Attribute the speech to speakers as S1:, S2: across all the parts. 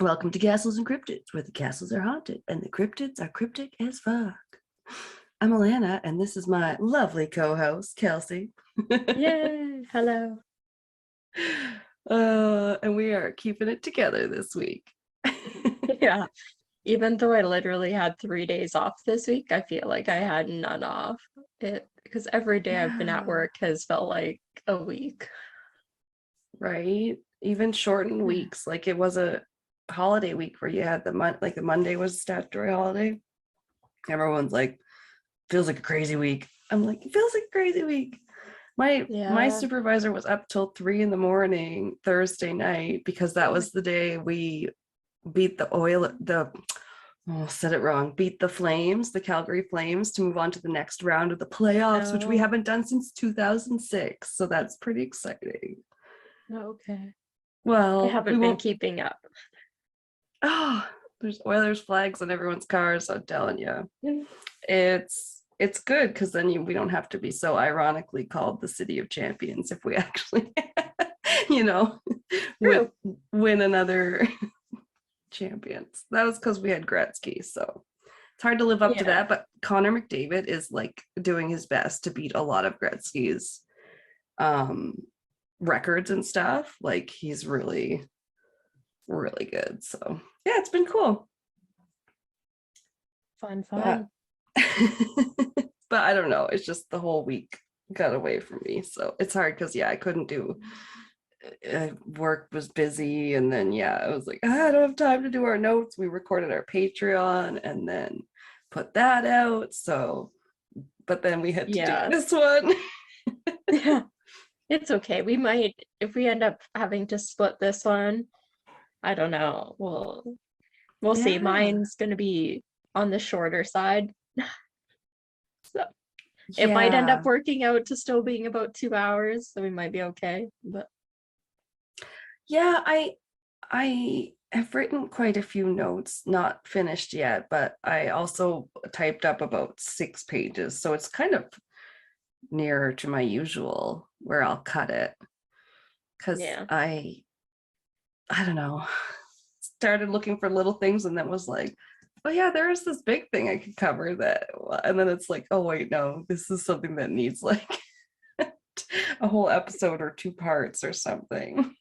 S1: Welcome to Castles and Cryptids, where the castles are haunted and the cryptids are cryptic as fuck. I'm Alana, and this is my lovely co-host, Kelsey.
S2: Yay! Hello.
S1: And we are keeping it together this week.
S2: Yeah. Even though I literally had 3 days off this week, I feel like I had none off. Because every day I've been at work has felt like a week.
S1: Right? Even shortened weeks. Like it was a holiday week where you had the Monday was a statutory holiday. Everyone's like, feels like a crazy week. I'm like, it feels like a crazy week. My supervisor was up till 3 a.m. Thursday night because that was the day we beat the Flames, the Calgary Flames, to move on to the next round of the playoffs, which we haven't done since 2006. So that's pretty exciting.
S2: Okay.
S1: Well,
S2: I haven't been keeping up.
S1: Oh, there's Oilers flags on everyone's cars. I'm telling you, it's good because then we don't have to be so ironically called the City of Champions if we actually, win another champions. That was because we had Gretzky, so it's hard to live up to that. But Connor McDavid is like doing his best to beat a lot of Gretzky's records and stuff. Like he's really, really good. So yeah, it's been cool.
S2: Fun.
S1: But I don't know. It's just the whole week got away from me. So it's hard because I couldn't do work was busy, and then I was like, I don't have time to do our notes. We recorded our Patreon and then put that out. So but then we had to do this one.
S2: Yeah, it's okay. We might, if we end up having to split this one, I don't know. We'll see. Mine's gonna be on the shorter side. So it might end up working out to still being about 2 hours, so we might be okay. But
S1: yeah, I have written quite a few notes, not finished yet, but I also typed up about 6 pages, so it's kind of nearer to my usual where I'll cut it, because I don't know, started looking for little things and then was like, oh yeah, there is this big thing I could cover that, and then it's like, oh wait, no, this is something that needs like a whole episode or 2 parts or something.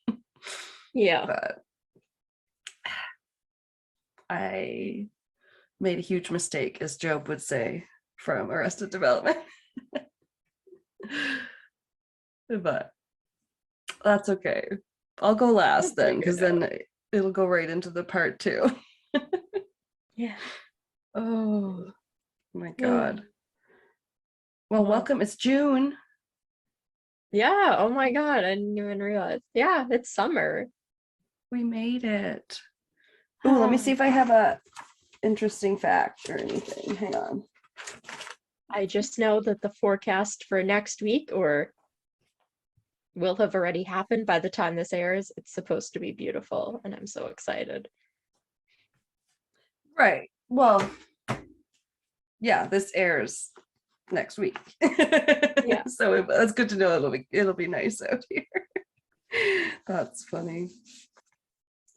S1: But I made a huge mistake, as Job would say from Arrested Development. But that's okay. I'll go last then, because then it'll go right into the part 2. Oh my god. Well, welcome. It's June.
S2: Oh my god, I didn't even realize. It's summer.
S1: We made it. Oh, let me see if I have a interesting fact or anything. Hang on.
S2: I just know that the forecast for next week, or will have already happened by the time this airs, it's supposed to be beautiful, and I'm so excited.
S1: Right. Well, yeah, this airs next week. So that's good to know. It'll be nice out here. That's funny.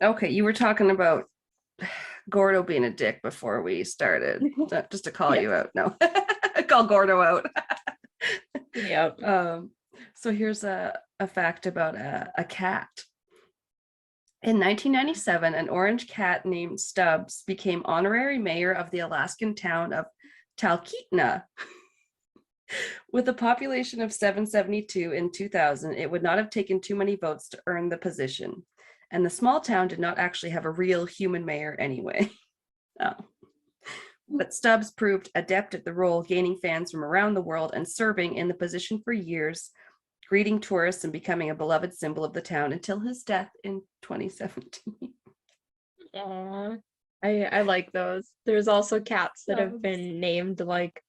S1: Okay, you were talking about Gordo being a dick before we started. Just to call you out. No. Call Gordo out. So here's a fact about a cat. In 1997, an orange cat named Stubbs became honorary mayor of the Alaskan town of Talkeetna. With a population of 772 in 2000, it would not have taken too many votes to earn the position. And the small town did not actually have a real human mayor anyway. But Stubbs proved adept at the role, gaining fans from around the world and serving in the position for years, greeting tourists and becoming a beloved symbol of the town until his death in 2017.
S2: I like those. There's also cats that have been named like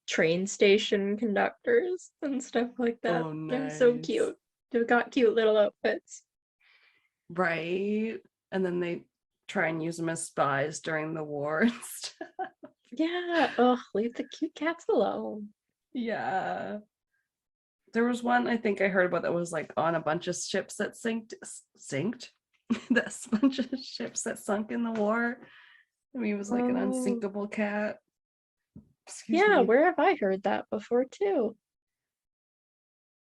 S2: train station conductors and stuff like that.
S1: Oh, nice.
S2: They're so cute. They've got cute little outfits.
S1: Right. And then they try and use them as spies during the war and stuff.
S2: Leave the cute cats alone.
S1: There was one I think I heard about that was like on a bunch of ships that sinked. That bunch of ships that sunk in the war. I mean, he was like an
S2: Oh,
S1: unsinkable cat. Excuse
S2: yeah,
S1: me.
S2: where have I heard that before too?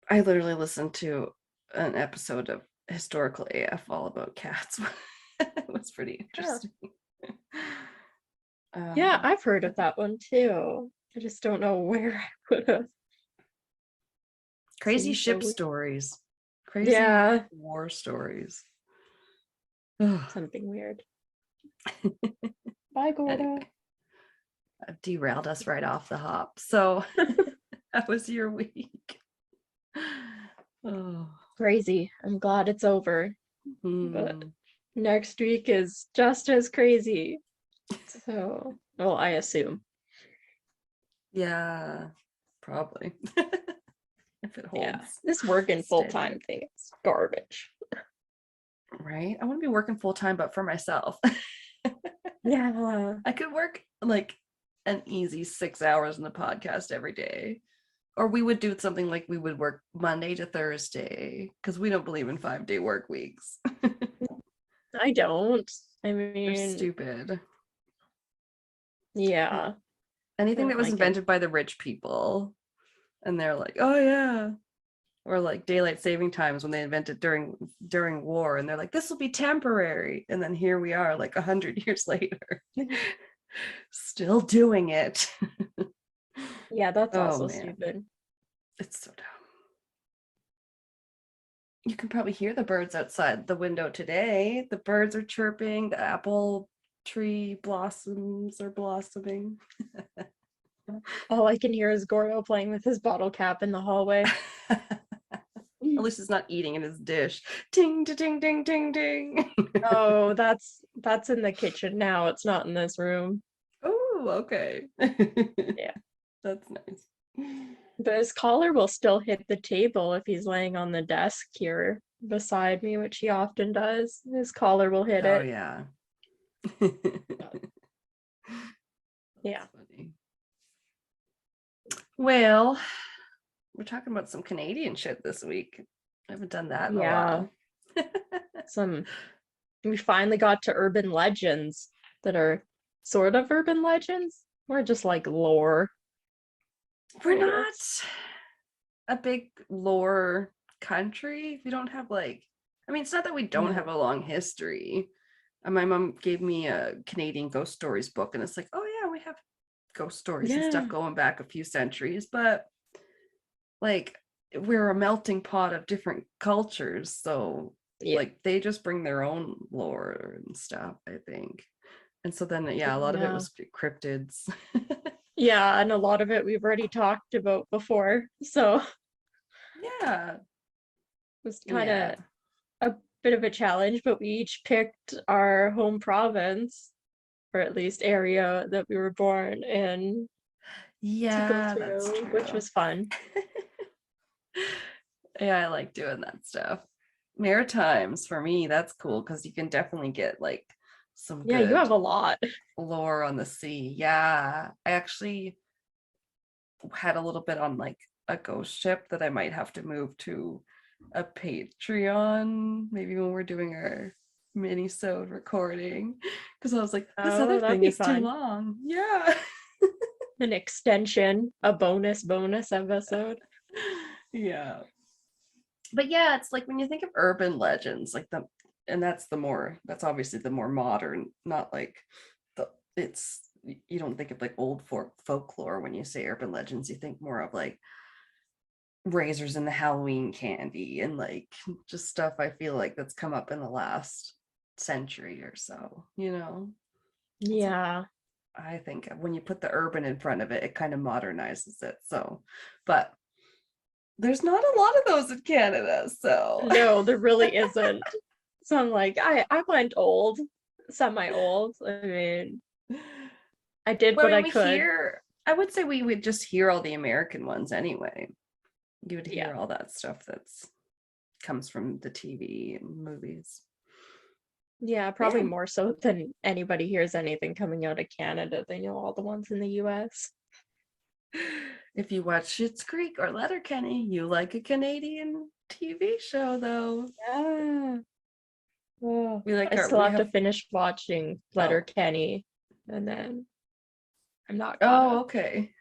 S1: I literally listened to an episode of Historical AF all about cats. It was pretty
S2: Yeah.
S1: interesting.
S2: Yeah,
S1: Um,
S2: I've heard of that one too. I just don't know where I would have.
S1: crazy
S2: Seems so
S1: ship
S2: weird.
S1: stories, crazy
S2: Yeah,
S1: war stories. Ugh.
S2: something weird. Bye, Gordo.
S1: Anyway, I've derailed us right off the hop. So that was your week. Oh,
S2: Crazy. I'm glad it's over, but
S1: hmm.
S2: next week is just as crazy. So, well, I assume.
S1: Yeah, probably. If it
S2: Yeah,
S1: holds
S2: this working
S1: steady.
S2: full-time thing is garbage.
S1: Right? I want to be working full time, but for myself.
S2: Yeah.
S1: I could work like an easy 6 hours in the podcast every day. Or we would do something like we would work Monday to Thursday because we don't believe in 5-day work weeks.
S2: I don't. I
S1: They're
S2: mean,
S1: stupid.
S2: yeah, I
S1: Anything that
S2: don't
S1: was
S2: like it.
S1: invented by the rich people. And they're like, oh yeah. Or like daylight saving times when they invented during war, and they're like, this will be temporary. And then here we are, like 100 years later, still doing it.
S2: Yeah, that's
S1: Oh
S2: also
S1: man,
S2: stupid.
S1: it's so dumb. You can probably hear the birds outside the window today. The birds are chirping, the apple tree blossoms are blossoming.
S2: All I can hear is Gordo playing with his bottle cap in the hallway.
S1: At least it's not eating in his dish. Ting, ding, ding, ding, ding.
S2: Oh, that's in the kitchen now. It's not in this room.
S1: Oh, okay.
S2: Yeah.
S1: That's nice.
S2: But his collar will still hit the table if he's laying on the desk here beside me, which he often does. His collar will hit
S1: Oh
S2: it.
S1: yeah.
S2: Yeah.
S1: That's funny. Well, we're talking about some Canadian shit this week. I haven't done that in a
S2: Yeah.
S1: while.
S2: Some we finally got to urban legends that are sort of urban legends. We're just like lore,
S1: We're
S2: kind of.
S1: not a big lore country. We don't have like, I mean, it's not that we don't have
S2: No.
S1: a long history. My mom gave me a Canadian ghost stories book, and it's like, oh yeah, we have ghost stories and stuff
S2: Yeah.
S1: going back a few centuries, but like we're a melting pot of different cultures, so
S2: Yeah.
S1: like they just bring their own lore and stuff, I think. And so then yeah, a lot of it
S2: Yeah.
S1: was cryptids.
S2: Yeah, and a lot of it we've already talked about before. So it
S1: Yeah,
S2: was kind
S1: yeah,
S2: of a bit of a challenge, but we each picked our home province, or at least area that we were born in, to go
S1: yeah, that's
S2: through, which
S1: true.
S2: was fun.
S1: Yeah, I like doing that stuff. Maritimes for me, that's cool because you can definitely get like some
S2: Yeah, you
S1: good
S2: have a lot.
S1: lore on the sea. Yeah, I actually had a little bit on like a ghost ship that I might have to move to a Patreon, maybe when we're doing our mini-sode recording. Because I was like, this
S2: Oh,
S1: other
S2: that'd
S1: thing
S2: be
S1: is too
S2: fun.
S1: long. Yeah.
S2: An extension, a bonus episode.
S1: Yeah. But yeah, it's like when you think of urban legends, like the and that's obviously the more modern, not like the it's you don't think of like old folklore when you say urban legends. You think more of like razors in the Halloween candy and like just stuff I feel like that's come up in the last century or so, you know? It's like,
S2: Yeah.
S1: I think when you put the urban in front of it, it kind of modernizes it. So, but there's not a lot of those in Canada. So,
S2: No, there really isn't. So I'm like, I went old, semi-old. I mean, I did
S1: well, I
S2: what
S1: mean,
S2: I could.
S1: I would say we would just hear all the American ones anyway. You would
S2: Yeah.
S1: hear all that stuff that's comes from the TV and movies.
S2: Yeah, probably
S1: Yeah.
S2: more so than anybody hears anything coming out of Canada. They know all the ones in the US.
S1: If you watch Schitt's Creek or Letterkenny, you like a Canadian TV show, though.
S2: Yeah. Oh,
S1: We like
S2: I
S1: our
S2: still
S1: we
S2: have to
S1: have
S2: finish watching
S1: oh
S2: Letterkenny, and then I'm not caught
S1: oh
S2: up.
S1: okay.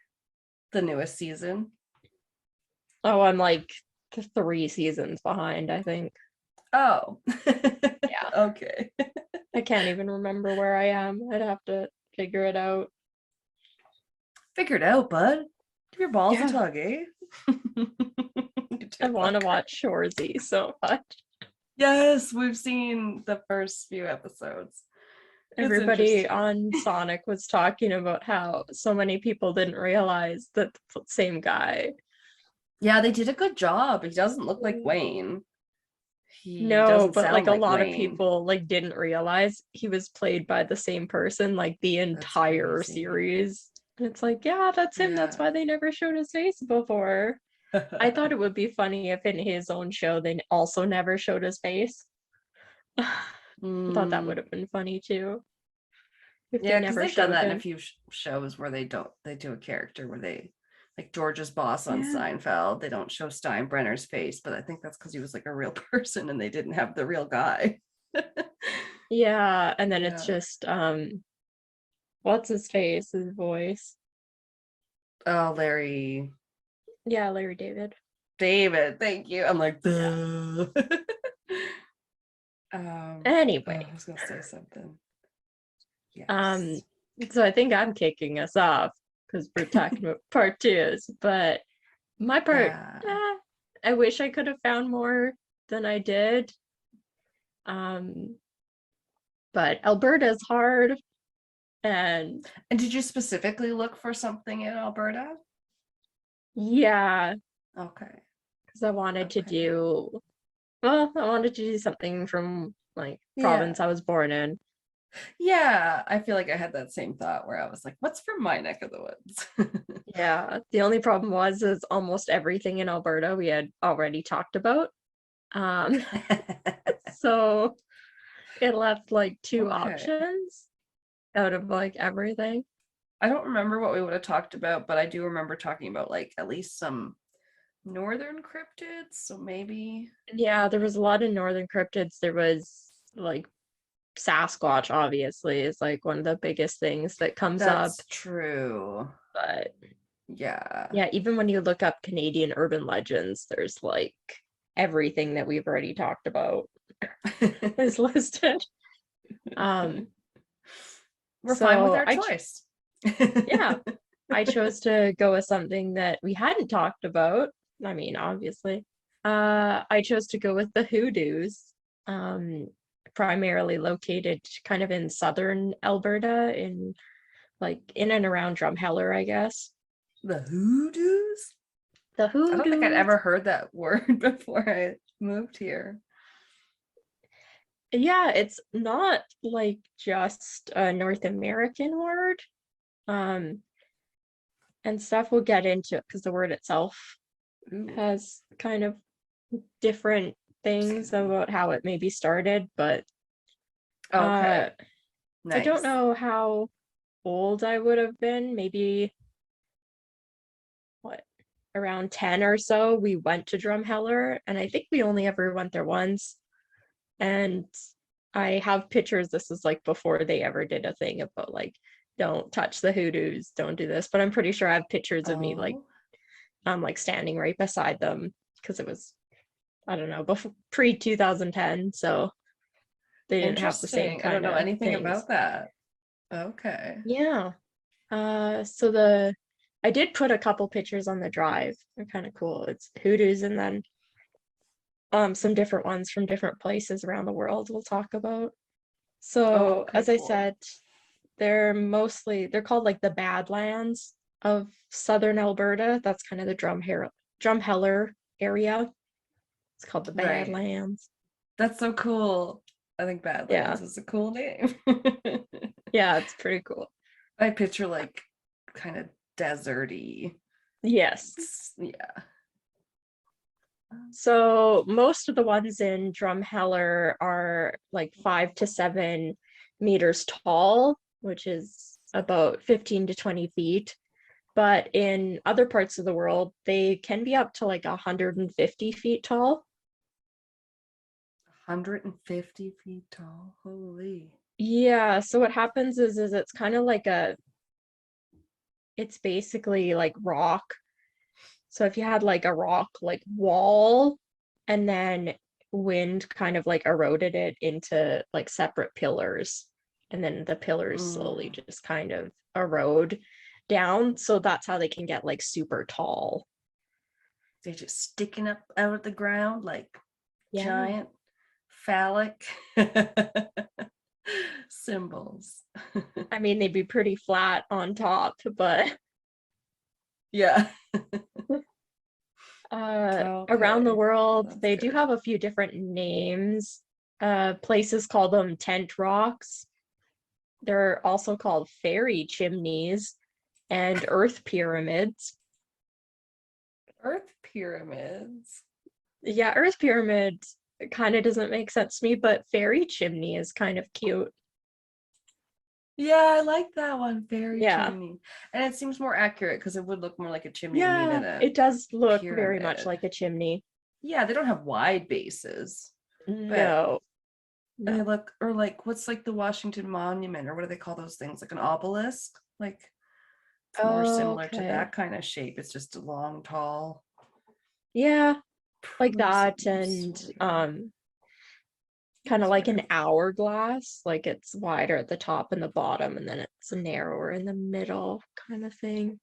S1: The newest season.
S2: Oh, I'm like 3 seasons behind, I think.
S1: Oh.
S2: Yeah,
S1: Okay.
S2: I can't even remember where I am. I'd have to figure it out.
S1: Figure it out, bud. Give your balls a
S2: Yeah,
S1: tug, eh? You
S2: I
S1: dear
S2: want to
S1: fucker.
S2: watch Shoresy so much.
S1: Yes, we've seen the first few episodes. It's
S2: Everybody
S1: interesting.
S2: on Sonic was talking about how so many people didn't realize that the same guy.
S1: Yeah, they did a good job. He doesn't look like Wayne. He
S2: No,
S1: doesn't
S2: but like
S1: sound
S2: a
S1: like
S2: lot of
S1: Wayne.
S2: people like didn't realize he was played by the same person like the
S1: That's
S2: entire
S1: crazy.
S2: series. And it's like, yeah, that's him. That's
S1: Yeah.
S2: why they never showed his face before. I thought it would be funny if in his own show they also never showed his face. I thought that would
S1: Mm,
S2: have been funny too if they
S1: yeah, because
S2: never
S1: they've done
S2: showed
S1: that in a
S2: him.
S1: few shows where they do a character where they like George's boss on
S2: Yeah.
S1: Seinfeld. They don't show Steinbrenner's face, but I think that's because he was like a real person and they didn't have the real guy.
S2: Yeah, and then it's
S1: Yeah.
S2: just what's his face, his voice.
S1: Oh, Larry
S2: Yeah, Larry David.
S1: David. Thank you. I'm like,
S2: Yeah.
S1: duh.
S2: Anyway,
S1: I was gonna say something.
S2: um,
S1: Yes.
S2: so I think I'm kicking us off because we're talking about part twos, but my part,
S1: Yeah.
S2: I wish I could have found more than I did. Um, but Alberta's hard, and
S1: And did you specifically look for something in Alberta?
S2: yeah,
S1: Okay.
S2: because I wanted to
S1: Okay.
S2: do, well, I wanted to do something from like
S1: Yeah.
S2: province I was born in.
S1: Yeah. I feel like I had that same thought where I was like, what's from my neck of the woods?
S2: Yeah, the only problem was is almost everything in Alberta we had already talked about. Um, so it left like two
S1: Okay.
S2: options out of like everything.
S1: I don't remember what we would have talked about, but I do remember talking about like at least some northern cryptids. So maybe.
S2: Yeah, there was a lot of northern cryptids. There was like Sasquatch, obviously, is like one of the biggest things that comes up.
S1: That's true.
S2: But
S1: Yeah.
S2: yeah, even when you look up Canadian urban legends, there's like everything that we've already talked about is listed. Um,
S1: We're fine with
S2: so
S1: our choice.
S2: yeah, I chose to go with something that we hadn't talked about. I mean, obviously. I chose to go with the Hoodoos, um, primarily located kind of in southern Alberta, in like in and around Drumheller, I guess.
S1: The hoodoos?
S2: The
S1: I don't think I'd
S2: Hoodoos.
S1: ever heard that word before I moved here.
S2: Yeah, it's not like just a North American word. Um, and stuff we'll get into it because the word itself
S1: Ooh,
S2: has kind of different things
S1: excuse me.
S2: about how it maybe started, but
S1: Okay,
S2: I don't
S1: nice.
S2: know how old I would have been. Maybe what, around 10 or so. We went to Drumheller, and I think we only ever went there once. And I have pictures. This is like before they ever did a thing about like, don't touch the hoodoos, don't do this. But I'm pretty sure I have pictures of me like
S1: Oh,
S2: I'm like standing right beside them because it was, I don't know, before pre 2010, so they didn't have the same
S1: interesting. I don't
S2: kind
S1: know
S2: of
S1: anything
S2: things.
S1: about that. Okay.
S2: Yeah. So the I did put a couple pictures on the drive. They're kind of cool. It's hoodoos and then some different ones from different places around the world we'll talk about.
S1: Oh,
S2: So
S1: okay,
S2: as I
S1: cool.
S2: said, they're called like the Badlands of southern Alberta. That's kind of the Drumheller area. It's called the
S1: Right.
S2: Badlands.
S1: That's so cool. I think
S2: Yeah.
S1: Badlands is a cool name.
S2: Yeah, it's pretty cool.
S1: I picture like kind of deserty.
S2: Yes.
S1: Yeah.
S2: So most of the ones in Drumheller are like 5 to 7 meters tall, which is about 15 to 20 feet. But in other parts of the world, they can be up to like 150 feet tall.
S1: 150 feet tall. Holy.
S2: Yeah, so what happens is it's kind of like it's basically like rock. So if you had like a rock like wall and then wind kind of like eroded it into like separate pillars, and then the pillars slowly just kind of erode down. So that's how they can get like super tall.
S1: They're just sticking up out of the ground like
S2: Yeah.
S1: giant phallic symbols.
S2: I mean, they'd be pretty flat on top, but
S1: Yeah.
S2: around the
S1: Okay,
S2: world,
S1: that's
S2: they do
S1: good.
S2: have a few different names. Places call them tent rocks. They're also called fairy chimneys and earth pyramids.
S1: Earth pyramids.
S2: Yeah, earth pyramids kind of doesn't make sense to me, but fairy chimney is kind of cute.
S1: Yeah, I like that one. Fairy
S2: Yeah.
S1: chimney. And it seems more accurate because it would look more like a chimney to me
S2: Yeah,
S1: than a
S2: it does look very much
S1: pyramid.
S2: like a chimney.
S1: Yeah, they don't have wide bases, but
S2: No,
S1: they
S2: no.
S1: look, or like what's like the Washington Monument, or what do they call those things? Like an obelisk? Like it's more similar to
S2: Okay.
S1: that kind of shape. It's just a long, tall
S2: Yeah, like that,
S1: prism
S2: and
S1: sort of.
S2: kind of like
S1: Sort
S2: an
S1: of.
S2: hourglass, like it's wider at the top and the bottom, and then it's narrower in the middle, kind of thing.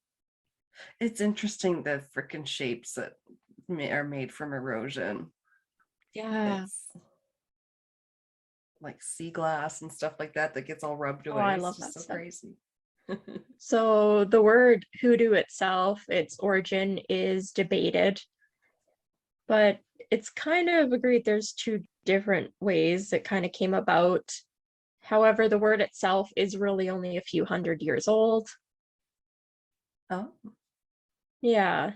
S1: It's interesting the freaking shapes that are made from erosion.
S2: Yeah.
S1: It's like sea glass and stuff like that that gets all rubbed
S2: Oh, I
S1: away. It's
S2: love
S1: just
S2: that
S1: so
S2: stuff.
S1: crazy.
S2: So the word hoodoo itself, its origin is debated, but it's kind of agreed there's two different ways it kind of came about. However, the word itself is really only a few hundred years old.
S1: Oh,
S2: Yeah.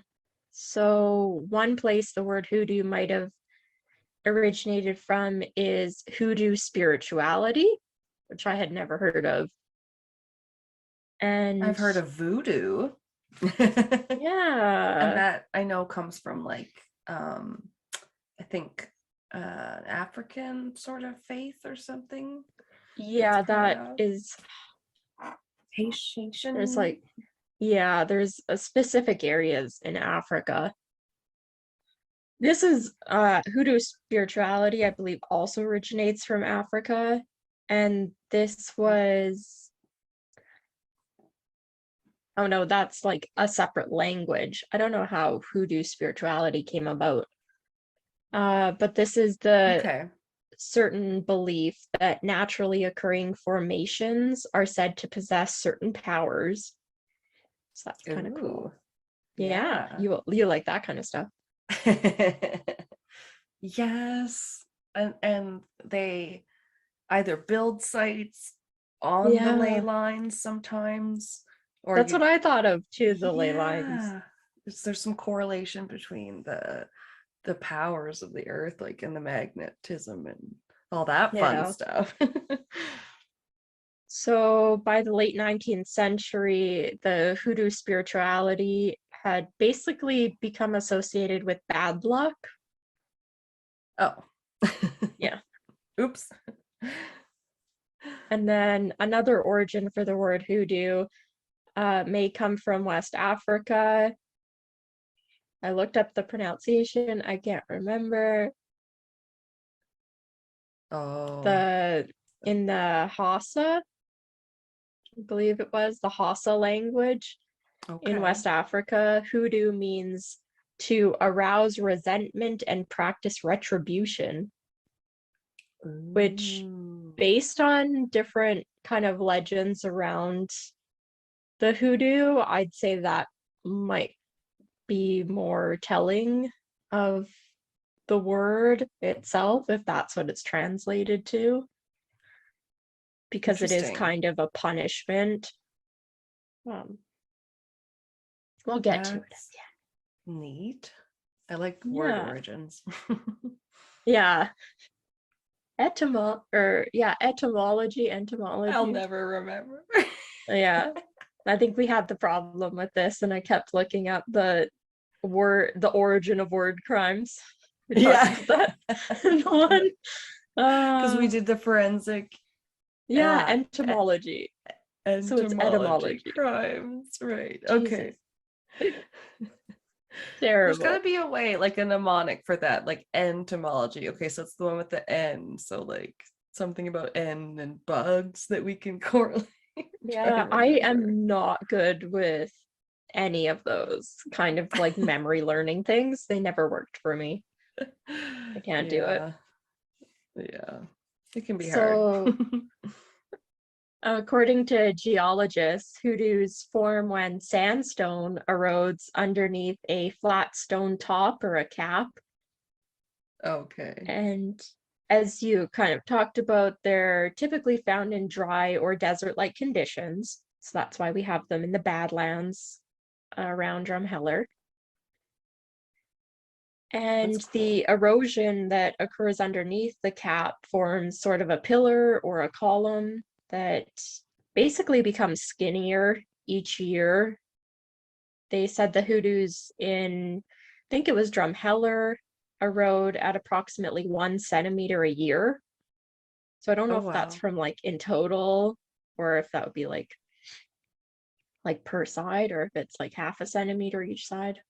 S2: So one place the word hoodoo might have originated from is hoodoo spirituality, which I had never heard of.
S1: I've
S2: And
S1: heard of voodoo. And
S2: yeah,
S1: that I know comes from like I think African sort of faith or something. It's
S2: yeah,
S1: part
S2: that
S1: of
S2: is, there's
S1: Haitian.
S2: like, yeah, there's a specific areas in Africa. This is hoodoo spirituality, I believe, also originates from Africa. And this was, oh no, that's like a separate language. I don't know how hoodoo spirituality came about. But this is the
S1: Okay.
S2: certain belief that naturally occurring formations are said to possess certain powers. So that's kind of cool.
S1: Ooh,
S2: Yeah,
S1: yeah.
S2: you like that kind of stuff.
S1: Yes. And they either build sites on the ley
S2: Yeah,
S1: lines sometimes, or
S2: that's what I thought of too, the ley lines.
S1: yeah. There's some correlation between the powers of the earth, like in the magnetism and all that fun
S2: Yeah.
S1: stuff.
S2: So by the late 19th century, the hoodoo spirituality had basically become associated with bad luck.
S1: Oh.
S2: Yeah.
S1: Oops.
S2: And then another origin for the word hoodoo may come from West Africa. I looked up the pronunciation. I can't remember.
S1: Oh.
S2: The in the Hausa, I believe it was the Hausa language in
S1: Okay.
S2: West Africa, hoodoo means to arouse resentment and practice retribution, which
S1: Ooh.
S2: based on different kind of legends around the hoodoo, I'd say that might be more telling of the word itself, if that's what it's translated to, because it is
S1: Interesting.
S2: kind of a punishment. Um, we'll get to it at
S1: That's neat. I like
S2: the end.
S1: word
S2: Yeah.
S1: origins.
S2: Yeah.
S1: I'll
S2: Etymology.
S1: never remember.
S2: Yeah. I think we had the problem with this, and I kept looking up the origin of word crimes. We talked
S1: Yeah.
S2: about that in one.
S1: Because we
S2: Uh,
S1: did the forensic
S2: yeah,
S1: e-
S2: entomology. So it's
S1: entomology
S2: etymology.
S1: crimes, right?
S2: Jesus.
S1: Okay. There's got to
S2: Terrible.
S1: be a way, like a mnemonic for that, like entomology. Okay, so it's the one with the N. So like something about N and bugs that we can correlate. Try
S2: Yeah,
S1: and
S2: I
S1: remember.
S2: am not good with any of those kind of like memory learning things. They never worked for me. I can't do it.
S1: Yeah, yeah. It can be hard.
S2: So, according to geologists, hoodoos form when sandstone erodes underneath a flat stone top or a cap.
S1: Okay.
S2: And as you kind of talked about, they're typically found in dry or desert-like conditions. So that's why we have them in the Badlands around Drumheller.
S1: That's
S2: And
S1: cool.
S2: the erosion that occurs underneath the cap forms sort of a pillar or a column that basically becomes skinnier each year. They said the hoodoos in, I think it was Drumheller, erode at approximately 1 centimeter a year. So I don't know
S1: Oh
S2: if that's
S1: wow.
S2: from like in total or if that would be like per side or if it's like half a centimeter each side.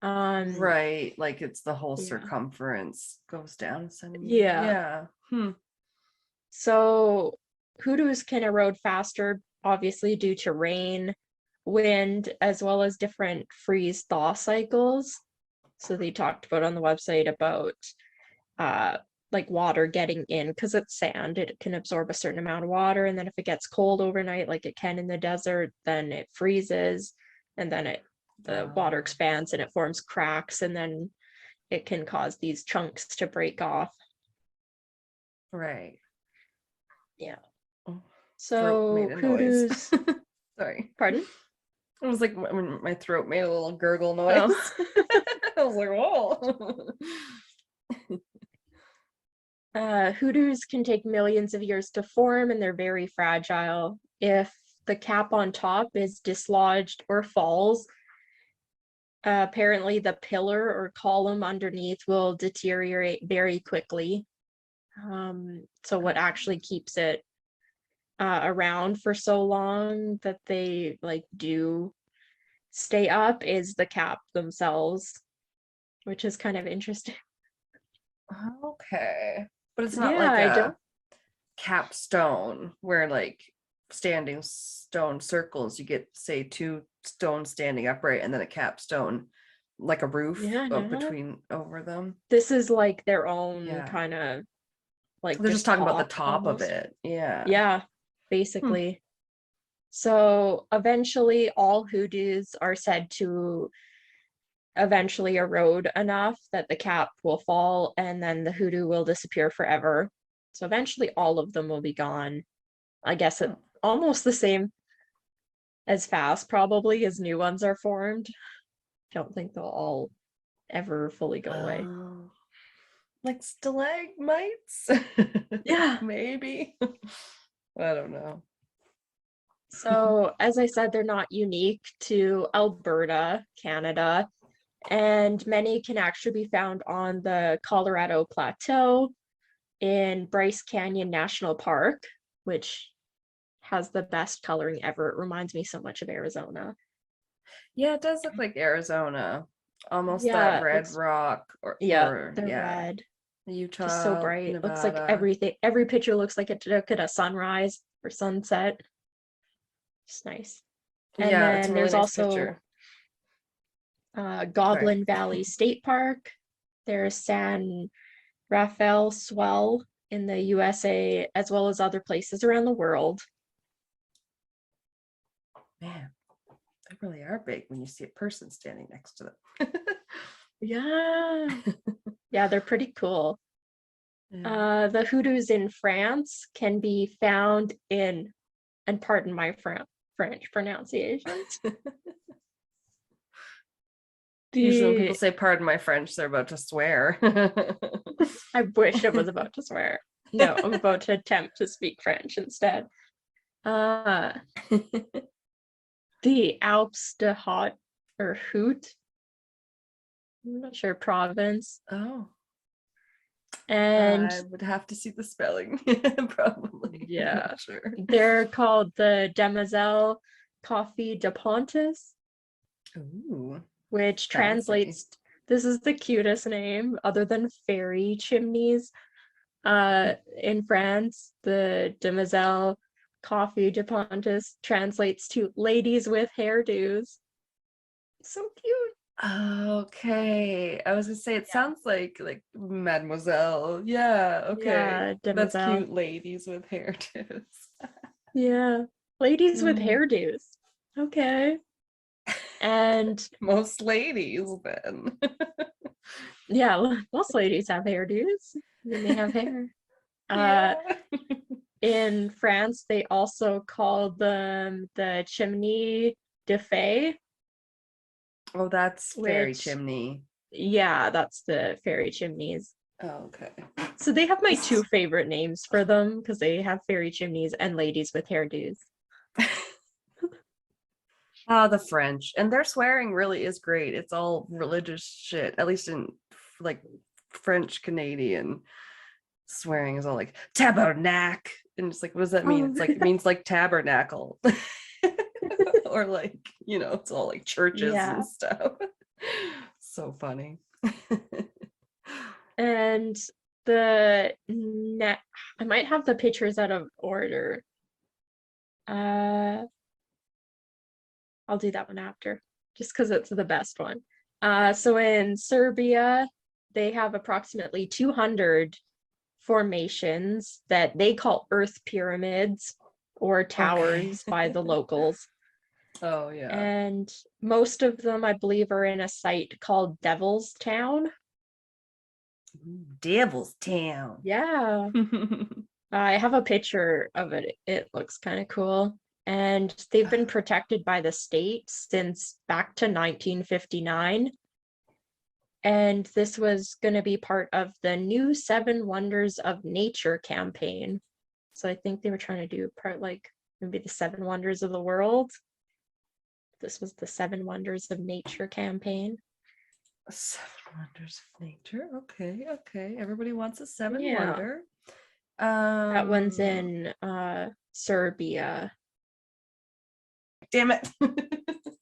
S2: Um
S1: Right, like it's the whole
S2: yeah.
S1: circumference goes down a centimeter.
S2: Yeah.
S1: Yeah. Hmm.
S2: So hoodoos can erode faster, obviously, due to rain, wind, as well as different freeze thaw cycles. So they talked about on the website about uh like water getting in because it's sand, it can absorb a certain amount of water, and then if it gets cold overnight, like it can in the desert, then it freezes, and then the water
S1: Um,
S2: expands and it forms cracks, and then it can cause these chunks to break off.
S1: right.
S2: Yeah.
S1: Oh, throat made
S2: So
S1: a noise.
S2: hoodoos,
S1: Sorry.
S2: pardon?
S1: It was like my throat made a little gurgle
S2: Oh.
S1: noise. I was like, whoa.
S2: Hoodoos can take millions of years to form and they're very fragile. If the cap on top is dislodged or falls, apparently the pillar or column underneath will deteriorate very quickly. So what actually keeps it around for so long that they like do stay up is the cap themselves, which is kind of interesting.
S1: Okay. But it's not
S2: Yeah,
S1: like
S2: I don't.
S1: a capstone where like standing stone circles, you get say two stones standing upright and then a capstone like a roof
S2: Yeah,
S1: up
S2: no.
S1: between over them.
S2: This is like their own
S1: Yeah.
S2: kind of like
S1: They're just
S2: just
S1: talking about the
S2: top
S1: top of
S2: almost.
S1: it. Yeah.
S2: Yeah,
S1: Hmm.
S2: basically. So eventually all hoodoos are said to eventually erode enough that the cap will fall and then the hoodoo will disappear forever. So eventually all of them will be gone. I guess it
S1: Oh.
S2: almost the same as fast probably as new ones are formed. Don't think they'll all ever fully go away.
S1: Oh. Like stalagmites?
S2: Yeah.
S1: Maybe. I don't know.
S2: So, as I said, they're not unique to Alberta, Canada, and many can actually be found on the Colorado Plateau in Bryce Canyon National Park, which has the best coloring ever. It reminds me so much of Arizona.
S1: Yeah, it does look like Arizona. Almost that
S2: Yeah, it
S1: red
S2: looks,
S1: rock
S2: yeah,
S1: or
S2: the
S1: yeah,
S2: red, just so
S1: Utah,
S2: bright. Looks like
S1: Nevada.
S2: everything, every picture looks like it took at a sunrise or sunset. Just nice. And
S1: Yeah, it's a
S2: then
S1: really
S2: there's
S1: nice
S2: also
S1: picture. Sorry.
S2: Goblin Valley State Park. There's San Rafael Swell in the USA, as well as other places around the world.
S1: Man, they really are big when you see a person standing next to them.
S2: Yeah. Yeah, they're pretty cool.
S1: Yeah.
S2: The hoodoos in France can be found in, and pardon my French pronunciations,
S1: Usually when people
S2: the,
S1: say pardon my French, they're about to swear.
S2: I wish I was about to swear. No, I'm about to attempt to speak French instead. Uh, the Alpes de Haute or Hoot, I'm not sure province.
S1: Oh,
S2: And
S1: I would have to see the spelling, probably. I'm
S2: yeah,
S1: not sure.
S2: they're called the Demoiselle Coffee de Pontus,
S1: Ooh,
S2: which
S1: fancy.
S2: translates, this is the cutest name other than fairy chimneys. In France, the Demoiselle Coffee de Pontus translates to ladies with hairdos. So cute.
S1: Okay, I was gonna say it sounds like Mademoiselle. Yeah, okay.
S2: Yeah,
S1: That's
S2: Demoiselle.
S1: cute. Ladies with hairdos.
S2: Yeah, ladies with
S1: Mm,
S2: hairdos. Okay. And
S1: most ladies then.
S2: yeah, most ladies have hairdos when they have hair. Uh,
S1: Yeah.
S2: in France, they also call them the chimney de fée,
S1: Oh, that's fairy
S2: which,
S1: chimney.
S2: yeah, that's the fairy chimneys.
S1: Oh, okay.
S2: So they have my two
S1: This-
S2: favorite names for them because they have fairy chimneys and ladies with hairdos.
S1: The French and their swearing really is great. It's all religious shit, at least in like French Canadian swearing is all like tabernacle. And it's like, what does that mean?
S2: Oh,
S1: It's like, it means like tabernacle. Or like, it's all like churches
S2: yeah.
S1: and stuff. So funny.
S2: And the net, I might have the pictures out of order. I'll do that one after, just because it's the best one. So in Serbia, they have approximately 200 formations that they call earth pyramids or towers by the locals.
S1: Oh yeah.
S2: And most of them, I believe, are in a site called Devil's Town.
S1: Devil's Town.
S2: Yeah. I have a picture of it. It looks kind of cool. And they've been protected by the state since back to 1959. And this was going to be part of the new Seven Wonders of Nature campaign. So I think they were trying to do part like maybe the Seven Wonders of the World. This was the Seven Wonders of Nature campaign.
S1: Seven Wonders of Nature. Okay. Everybody wants a seven
S2: Yeah.
S1: wonder.
S2: That one's in Serbia.
S1: Damn it.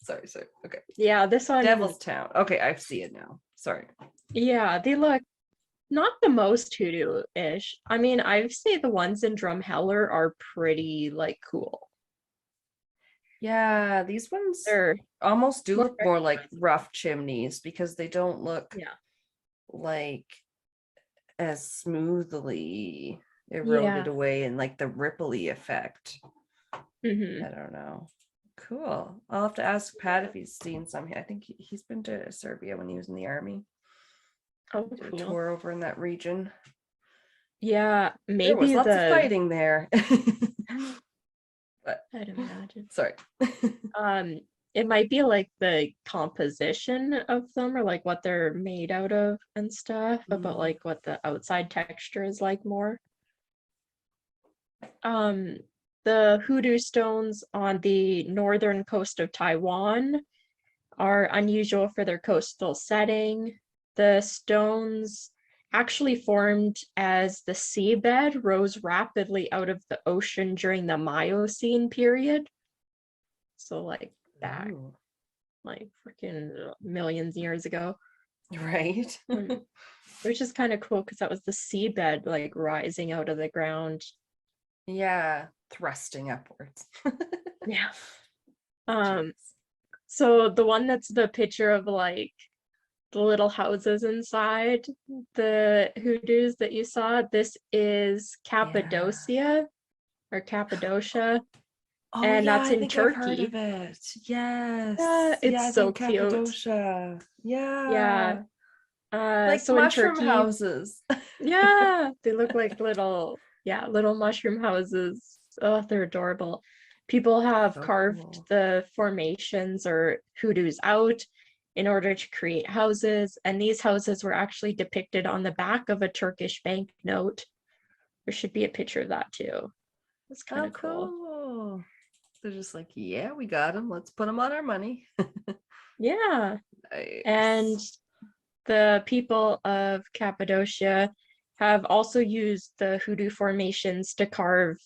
S1: Sorry. Okay.
S2: Yeah, this one.
S1: Devil's Town. Okay, I see it now. Sorry.
S2: Yeah, they look not the most hoodoo-ish. I mean, I'd say the ones in Drumheller are pretty like cool.
S1: Yeah, these ones
S2: They're
S1: almost do
S2: more
S1: look more like rough chimneys because they don't look
S2: yeah.
S1: like as smoothly eroded
S2: Yeah.
S1: away and like the ripply effect.
S2: Hmm.
S1: I don't know. Cool. I'll have to ask Pat if he's seen some. I think he's been to Serbia when he was in the army.
S2: Oh,
S1: Did a
S2: cool.
S1: tour over in that region.
S2: Yeah,
S1: There was
S2: maybe
S1: lots of
S2: the
S1: fighting there. But
S2: I'd imagine.
S1: sorry.
S2: It might be like the composition of them or like what they're made out of and stuff, about like what the outside texture is like more. The hoodoo stones on the northern coast of Taiwan are unusual for their coastal setting. The stones actually formed as the seabed rose rapidly out of the ocean during the Miocene period. So like back,
S1: Ooh.
S2: like freaking millions of years ago.
S1: Right.
S2: Which is kind of cool because that was the seabed like rising out of the ground.
S1: Yeah, thrusting upwards.
S2: Yeah.
S1: Jeez.
S2: So the one that's the picture of like the little houses inside the hoodoos that you saw, this is Cappadocia or Cappadocia.
S1: Oh
S2: And
S1: yeah,
S2: that's
S1: I
S2: in
S1: think I've heard of
S2: Turkey.
S1: it. Yes.
S2: Yeah,
S1: Yeah,
S2: it's
S1: I
S2: so
S1: think
S2: cute.
S1: Cappadocia.
S2: Yeah.
S1: Yeah. Like
S2: So in
S1: mushroom
S2: Turkey,
S1: houses.
S2: yeah, they look like little mushroom houses. Oh, they're adorable. People have
S1: So
S2: carved
S1: cool.
S2: the formations or hoodoos out in order to create houses, and these houses were actually depicted on the back of a Turkish banknote. There should be a picture of that too. It's kind
S1: Oh,
S2: of cool.
S1: cool. They're just like, yeah, we got them. Let's put them on our money.
S2: Yeah.
S1: Nice.
S2: And the people of Cappadocia have also used the Hoodoo formations to carve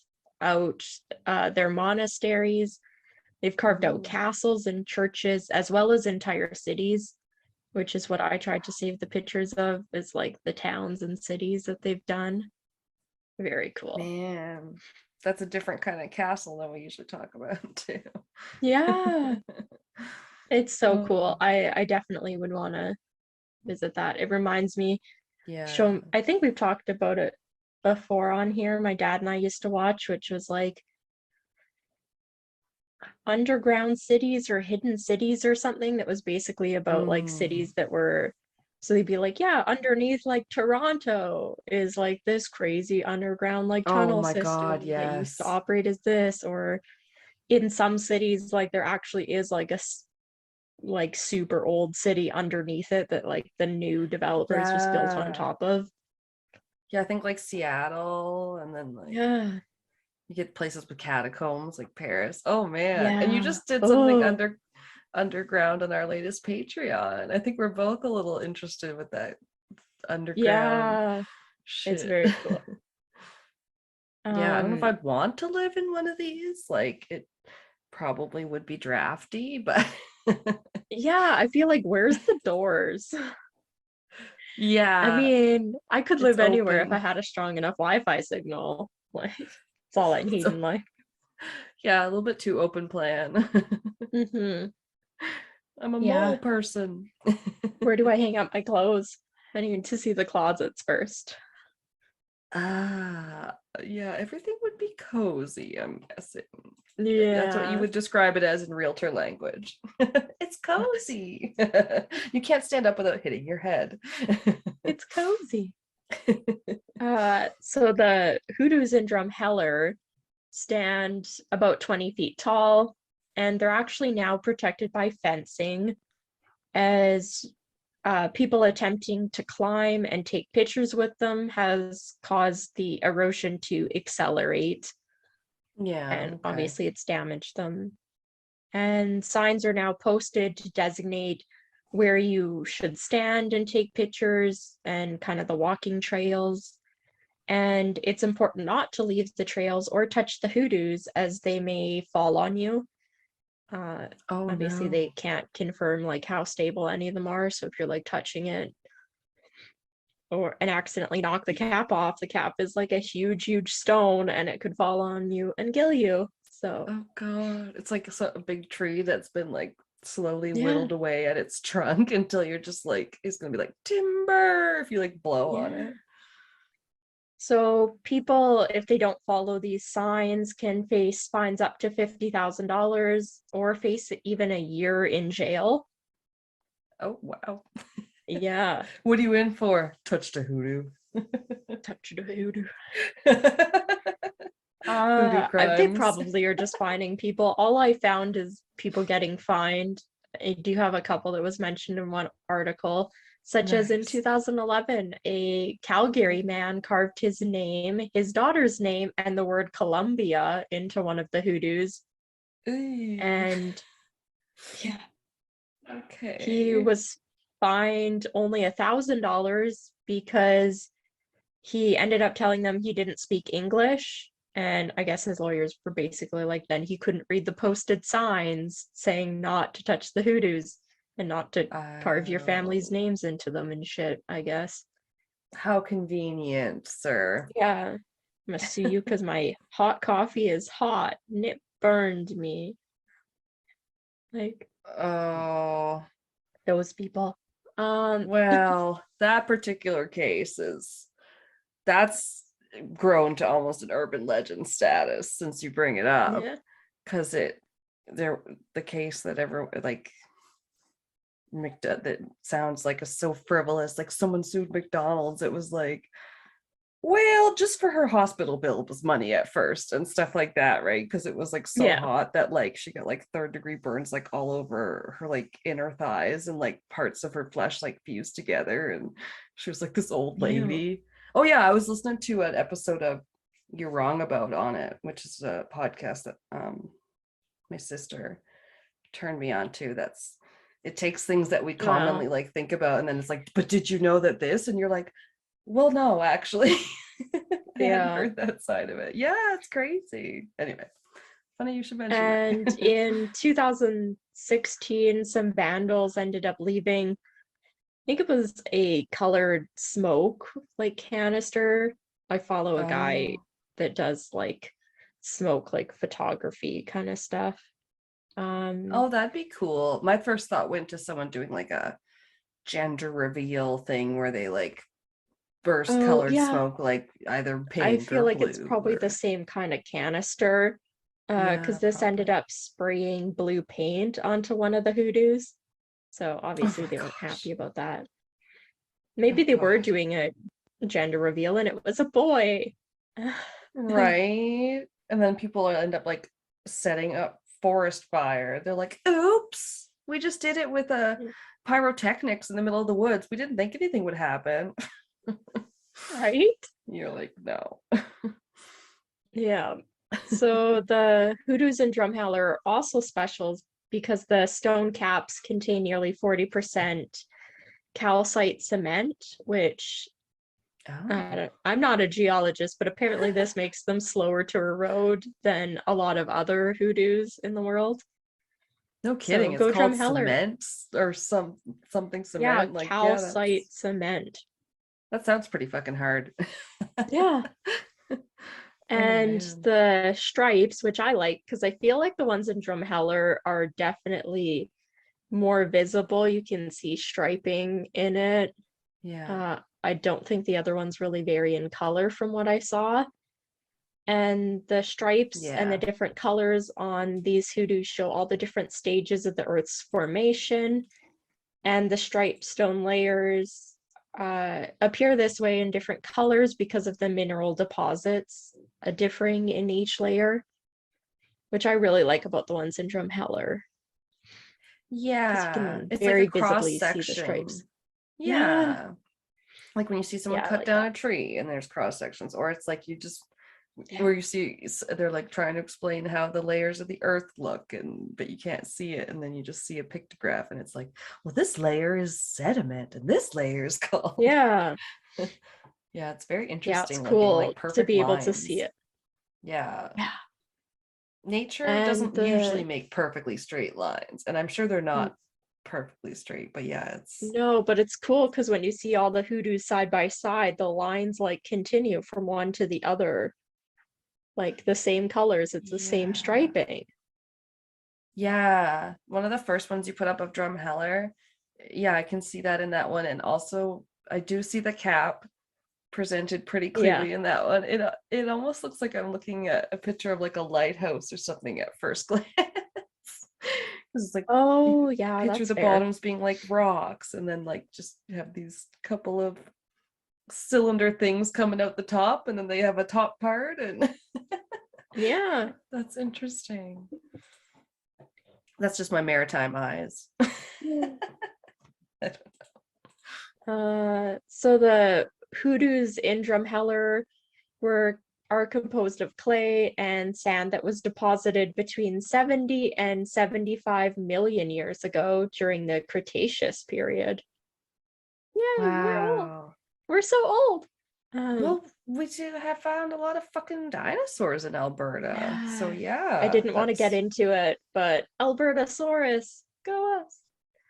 S2: out their monasteries. They've carved out
S1: Ooh.
S2: castles and churches, as well as entire cities, which is what I tried to save the pictures of, is like the towns and cities that they've done. Very cool.
S1: Man, that's a different kind of castle than we usually talk about too.
S2: Yeah, it's so cool.
S1: Oh,
S2: I definitely would want to visit that. It reminds me,
S1: yeah.
S2: I think we've talked about it before on here. My dad and I used to watch, which was like underground cities or hidden cities or something, that was basically about like
S1: Mm.
S2: cities that were, so they'd be like, yeah, underneath like Toronto is like this crazy underground like
S1: Oh
S2: tunnel
S1: my God,
S2: system that used to
S1: yes.
S2: operate as this, or in some cities like there actually is like like super old city underneath it that like the new developers just built on
S1: Yeah.
S2: top of.
S1: Yeah, I think like Seattle, and then like
S2: Yeah.
S1: you get places with catacombs like Paris. Oh man. And you
S2: Yeah.
S1: just did something
S2: Oh,
S1: underground on our latest Patreon. I think we're both a little interested with that underground
S2: yeah. It's
S1: shit.
S2: very cool.
S1: Yeah, I don't know if
S2: Um,
S1: I'd want to live in one of these. Like it probably would be drafty, but
S2: yeah, I feel like where's the doors? I
S1: yeah,
S2: mean, I could
S1: it's
S2: live anywhere if I
S1: open.
S2: had a strong enough Wi-Fi signal. Like, it's all I need
S1: So
S2: in life.
S1: yeah, a little bit too open plan.
S2: Hmm.
S1: I'm a mole
S2: Yeah.
S1: person.
S2: Where do I hang up my clothes? I need to see the closets first.
S1: Ah, yeah, everything would be cozy, I'm guessing. That's what you
S2: Yeah.
S1: would describe it as in realtor language. It's cozy. You can't stand up without hitting your head.
S2: It's cozy. So the Hoodoos in Drumheller stand about 20 feet tall, and they're actually now protected by fencing, as people attempting to climb and take pictures with them has caused the erosion to accelerate,
S1: Yeah,
S2: and
S1: okay.
S2: obviously it's damaged them. And signs are now posted to designate where you should stand and take pictures and kind of the walking trails. And it's important not to leave the trails or touch the hoodoos, as they may fall on you. Uh,
S1: Oh
S2: Obviously, they
S1: no.
S2: can't confirm like how stable any of them are. So if you're like touching it or and accidentally knock the cap off, the cap is like a huge, huge stone, and it could fall on you and kill you. So
S1: Oh God. It's like a big tree that's been like slowly
S2: yeah,
S1: whittled away at its trunk until you're just like, it's gonna be like timber if you like blow on
S2: yeah.
S1: it.
S2: So people, if they don't follow these signs, can face fines up to $50,000 or face even a year in jail.
S1: Oh wow.
S2: Yeah,
S1: What are you in for? Touched a hoodoo.
S2: touch the hoodoo.
S1: Hoodoo
S2: They
S1: crimes.
S2: probably are just fining people. All I found is people getting fined. I do have a couple that was mentioned in one article, such as in
S1: Nice.
S2: 2011, a Calgary man carved his name, his daughter's name, and the word Columbia into one of the hoodoos.
S1: Ooh.
S2: And yeah, he
S1: Okay.
S2: was fined only $1,000 because he ended up telling them he didn't speak English. And I guess his lawyers were basically like, then he couldn't read the posted signs saying not to touch the hoodoos and not to carve your family's
S1: Oh,
S2: names into them and shit, I guess.
S1: how convenient, sir.
S2: Yeah. I'm gonna sue you because my hot coffee is hot and it burned me. Like
S1: Oh,
S2: those people. Um,
S1: well, that particular case that's grown to almost an urban legend status since you bring it up,
S2: yeah.
S1: because there the case that everyone like that sounds like a so frivolous, like someone sued McDonald's. It was like, well, just for her hospital bill was money at first and stuff like that, right? Because it was like so
S2: Yeah.
S1: hot that like she got like third-degree burns like all over her like inner thighs, and like parts of her flesh like fused together, and she was like this old
S2: Ew.
S1: lady. Oh yeah, I was listening to an episode of You're Wrong About on It, which is a podcast that my sister turned me on to. That's It takes things that we
S2: Wow.
S1: commonly like think about, and then it's like, but did you know that this, and you're like, Well, no, actually. I hadn't
S2: Yeah.
S1: heard that side of it. Yeah, it's crazy. Anyway, funny you should mention
S2: And
S1: that.
S2: in 2016, some vandals ended up leaving, I think it was a colored smoke like canister. I follow a guy
S1: Oh.
S2: that does like smoke, like photography kind of stuff.
S1: Oh, that'd be cool. My first thought went to someone doing like a gender reveal thing where they like burst
S2: Oh
S1: colored
S2: yeah,
S1: smoke, like either
S2: I
S1: pink
S2: feel
S1: or
S2: like it's
S1: blue
S2: probably the
S1: or
S2: same kind of canister.
S1: yeah,
S2: Because this ended
S1: probably.
S2: up spraying blue paint onto one of the hoodoos. So
S1: Oh
S2: obviously
S1: my
S2: they weren't happy
S1: gosh.
S2: about that.
S1: Oh
S2: Maybe they were
S1: God.
S2: doing a gender reveal and it was a boy.
S1: Right. And then people end up like setting up forest fire. They're like, oops, we just did it with a pyrotechnics in the middle of the woods. We didn't think anything would happen.
S2: Right?
S1: You're like, no.
S2: Yeah. So the hoodoos and drumheller are also specials because the stone caps contain nearly 40% calcite cement, which
S1: Oh,
S2: I'm not a geologist, but apparently this makes them slower to erode than a lot of other hoodoos in the world.
S1: no
S2: So
S1: kidding. It's
S2: go
S1: called
S2: drumheller.
S1: cement or something
S2: Yeah,
S1: cement. Like, yeah,
S2: calcite cement.
S1: that sounds pretty fucking hard.
S2: Yeah.
S1: Oh
S2: And
S1: man.
S2: the stripes, which I like because I feel like the ones in drumheller are definitely more visible. You can see striping in it.
S1: Yeah.
S2: I don't think the other ones really vary in color from what I saw. And the stripes and the
S1: Yeah.
S2: different colors on these hoodoos show all the different stages of the Earth's formation. And the striped stone layers appear this way in different colors because of the mineral deposits differing in each layer, which I really like about the ones in Drumheller because you
S1: Yeah.
S2: can
S1: It's like a
S2: very
S1: cross
S2: visibly see the stripes.
S1: section.
S2: Yeah,
S1: Yeah. Like when you see someone
S2: yeah, I
S1: cut
S2: like
S1: down
S2: that.
S1: a tree and there's cross sections, or it's like you just
S2: Yeah,
S1: where you see they're like trying to explain how the layers of the earth look and but you can't see it and then you just see a pictograph and it's like, well, this layer is sediment and this layer is called.
S2: yeah,
S1: Yeah, it's very
S2: yeah. It's
S1: interesting looking, like
S2: cool to
S1: perfect
S2: be able to see
S1: lines.
S2: it.
S1: Yeah.
S2: Yeah,
S1: Nature
S2: and
S1: doesn't usually
S2: the
S1: make perfectly straight lines, and I'm sure they're not perfectly straight, but yeah, it's
S2: no, but it's cool because when you see all the hoodoos side by side, the lines like continue from one to the other, like the same colors. It's the same
S1: yeah.
S2: striping.
S1: Yeah, one of the first ones you put up of Drumheller. Yeah, I can see that in that one. And also I do see the cap presented pretty
S2: Yeah.
S1: clearly in that one. It almost looks like I'm looking at a picture of like a lighthouse or something at first glance. 'Cause it's like you
S2: Oh,
S1: could
S2: yeah,
S1: picture
S2: that's
S1: the
S2: fair.
S1: bottoms being like rocks and then like just have these couple of cylinder things coming out the top and then they have a top part and
S2: Yeah.
S1: that's interesting. That's just my maritime eyes.
S2: So the hoodoos in Drumheller were are composed of clay and sand that was deposited between 70 and 75 million years ago during the Cretaceous period. Yay, we're old.
S1: Wow.
S2: We're so old. Um,
S1: Well, we do have found a lot of fucking dinosaurs in Alberta. So
S2: yeah. I
S1: yeah,
S2: didn't want to get
S1: that's
S2: into it, but Albertosaurus, go us.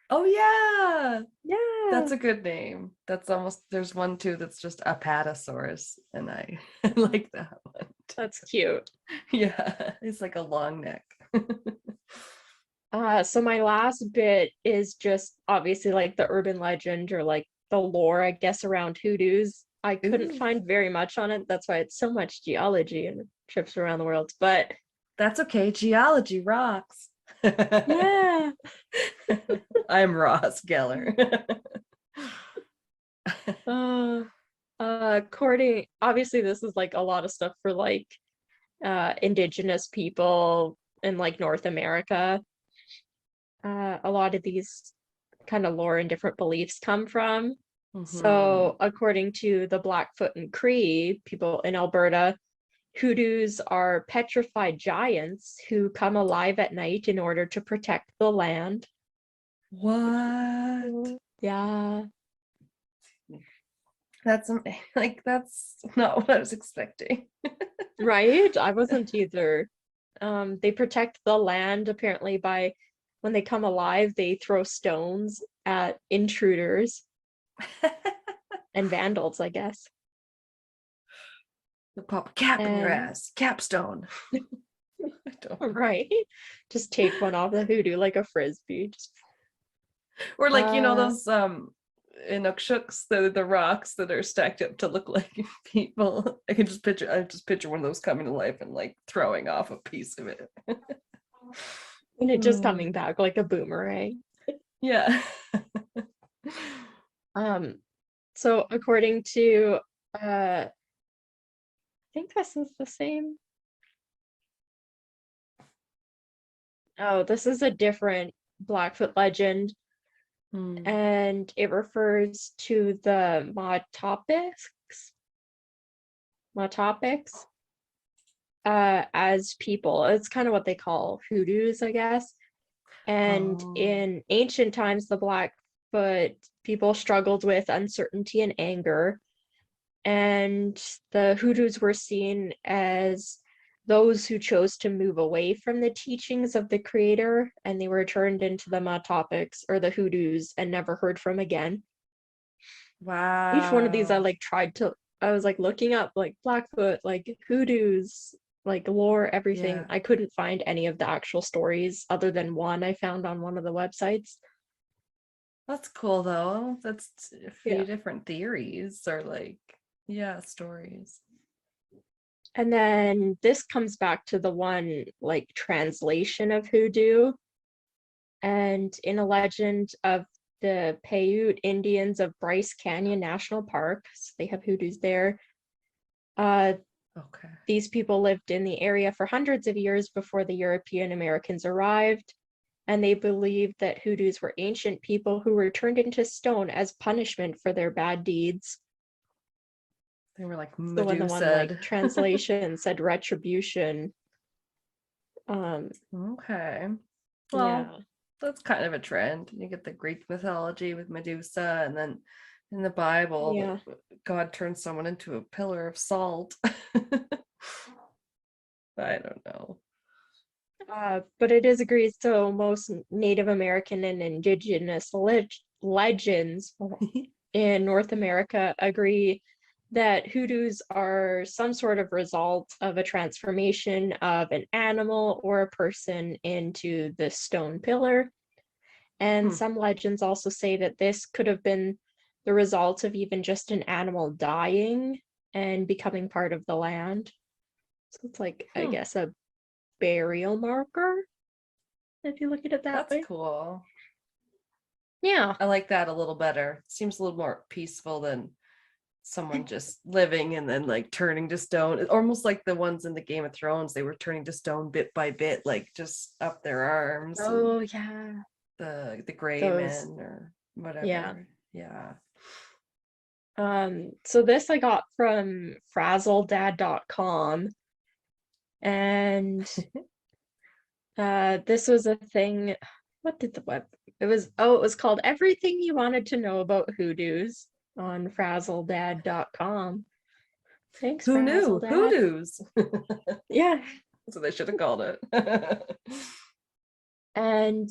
S1: oh yeah.
S2: Yeah,
S1: That's a good name. That's almost there's one too that's just Apatosaurus, and I like that one
S2: that's
S1: too.
S2: cute.
S1: Yeah, it's like a long neck.
S2: So my last bit is just obviously like the urban legend or like the lore, I guess, around hoodoos. I couldn't
S1: Ooh,
S2: find very much on it. That's why it's so much geology and trips around the world. But
S1: that's okay. Geology rocks.
S2: yeah.
S1: I'm Ross Geller.
S2: Uh, according obviously this is like a lot of stuff for like indigenous people in like North America. A lot of these kind of lore and different beliefs come from.
S1: Mhm.
S2: So, according to the Blackfoot and Cree people in Alberta, hoodoos are petrified giants who come alive at night in order to protect the land.
S1: What?
S2: Mm, yeah.
S1: That's like that's not what I was expecting.
S2: Right? I wasn't either. They protect the land apparently by when they come alive, they throw stones at intruders and vandals, I guess.
S1: They'll pop a cap in your
S2: And
S1: ass, capstone. I don't.
S2: right, just take one off the hoodoo like a frisbee. Just
S1: Or like
S2: uh,
S1: those Inukshuks, the rocks that are stacked up to look like people. I just picture one of those coming to life and like throwing off a piece of it.
S2: and it just
S1: Mm,
S2: coming back like a boomerang.
S1: yeah.
S2: Um, so according to I think this is the same. Oh, this is a different Blackfoot legend,
S1: Hmm.
S2: and it refers to the Matopics as people. It's kind of what they call hoodoos, I guess. And
S1: Oh,
S2: in ancient times, the Blackfoot people struggled with uncertainty and anger, and the hoodoos were seen as those who chose to move away from the teachings of the creator, and they were turned into the Matopics or the hoodoos and never heard from again. Each one of these
S1: wow.
S2: I was like looking up like Blackfoot, like hoodoos, like lore, everything.
S1: Yeah.
S2: I couldn't find any of the actual stories other than one I found on one of the websites.
S1: That's cool though. That's a
S2: Yeah.
S1: few different theories or like, yeah, stories.
S2: And then this comes back to the one like translation of hoodoo. And in a legend of the Paiute Indians of Bryce Canyon National Park, so they have hoodoos there. Uh,
S1: Okay.
S2: these people lived in the area for hundreds of years before the European Americans arrived, and they believed that hoodoos were ancient people who were turned into stone as punishment for their bad deeds.
S1: They were like
S2: So when the one like
S1: Medusa.
S2: translation said retribution, um,
S1: Okay. Well,
S2: yeah,
S1: that's kind of a trend. You get the Greek mythology with Medusa, and then in the Bible,
S2: yeah.
S1: God turns someone into a pillar of salt. I don't know.
S2: But it is agreed. So most Native American and Indigenous legends in North America agree that hoodoos are some sort of result of a transformation of an animal or a person into the stone pillar. And
S1: Hmm.
S2: some legends also say that this could have been the result of even just an animal dying and becoming part of the land. So it's like, I
S1: Hmm.
S2: guess, a burial marker, if you look at it that
S1: That's
S2: way.
S1: cool.
S2: Yeah.
S1: I like that a little better. Seems a little more peaceful than someone just living and then like turning to stone. It's almost like the ones in the Game of Thrones, they were turning to stone bit by bit, like just up their arms, and
S2: Oh, yeah.
S1: the gray
S2: Those,
S1: men or
S2: yeah.
S1: whatever. Yeah.
S2: So this I got from frazzledad.com, and this was a thing. What did the web? It was called Everything You Wanted to Know About Hoodoos on frazzledad.com. Thanks,
S1: Who knew?
S2: Frazzledad.
S1: Hoodoos.
S2: Yeah.
S1: So they should have called it.
S2: And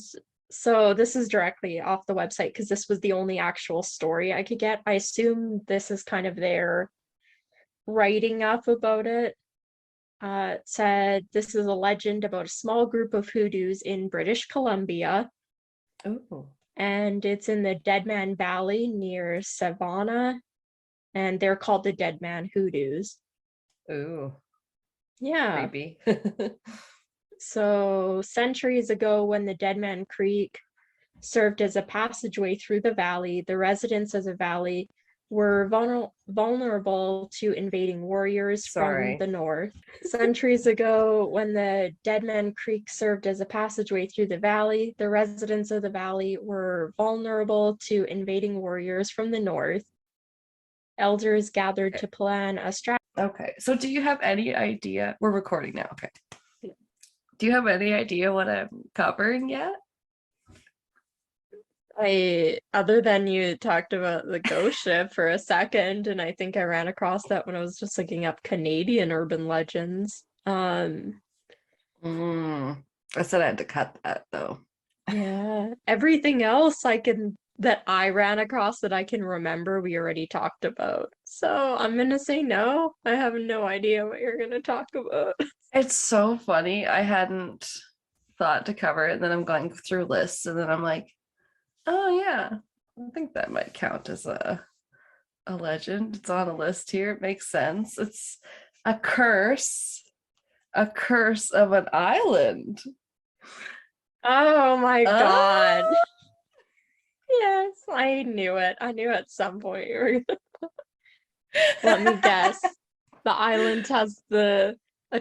S2: so this is directly off the website because this was the only actual story I could get. I assume this is kind of their writing up about it. It said this is a legend about a small group of hoodoos in British Columbia,
S1: Oh,
S2: and it's in the Dead Man Valley near Savannah, and they're called the Dead Man Hoodoos.
S1: ooh,
S2: Yeah.
S1: creepy.
S2: So centuries ago, when the Dead Man Creek served as a passageway through the valley, the residents of the valley were vulnerable to invading warriors from
S1: Sorry.
S2: the north. Centuries ago, when the Dead Man Creek served as a passageway through the valley, the residents of the valley were vulnerable to invading warriors from the north. Elders gathered
S1: Okay.
S2: to plan a strategy.
S1: Okay. So do you have any idea? We're recording now. Okay. Do you have any idea what I'm covering yet?
S2: Other than you talked about the ghost ship for a second, and I think I ran across that when I was just looking up Canadian urban legends.
S1: I said I had to cut that though.
S2: Yeah, everything else that I ran across that I can remember, we already talked about. So I'm gonna say no. I have no idea what you're gonna talk about.
S1: It's so funny. I hadn't thought to cover it, and then I'm going through lists, and then I'm like, oh yeah, I think that might count as a legend. It's on a list here. It makes sense. It's a curse, a curse of an island.
S2: Oh my God.
S1: Oh,
S2: Yes, I knew it. I knew at some point you were gonna let me guess. The island has a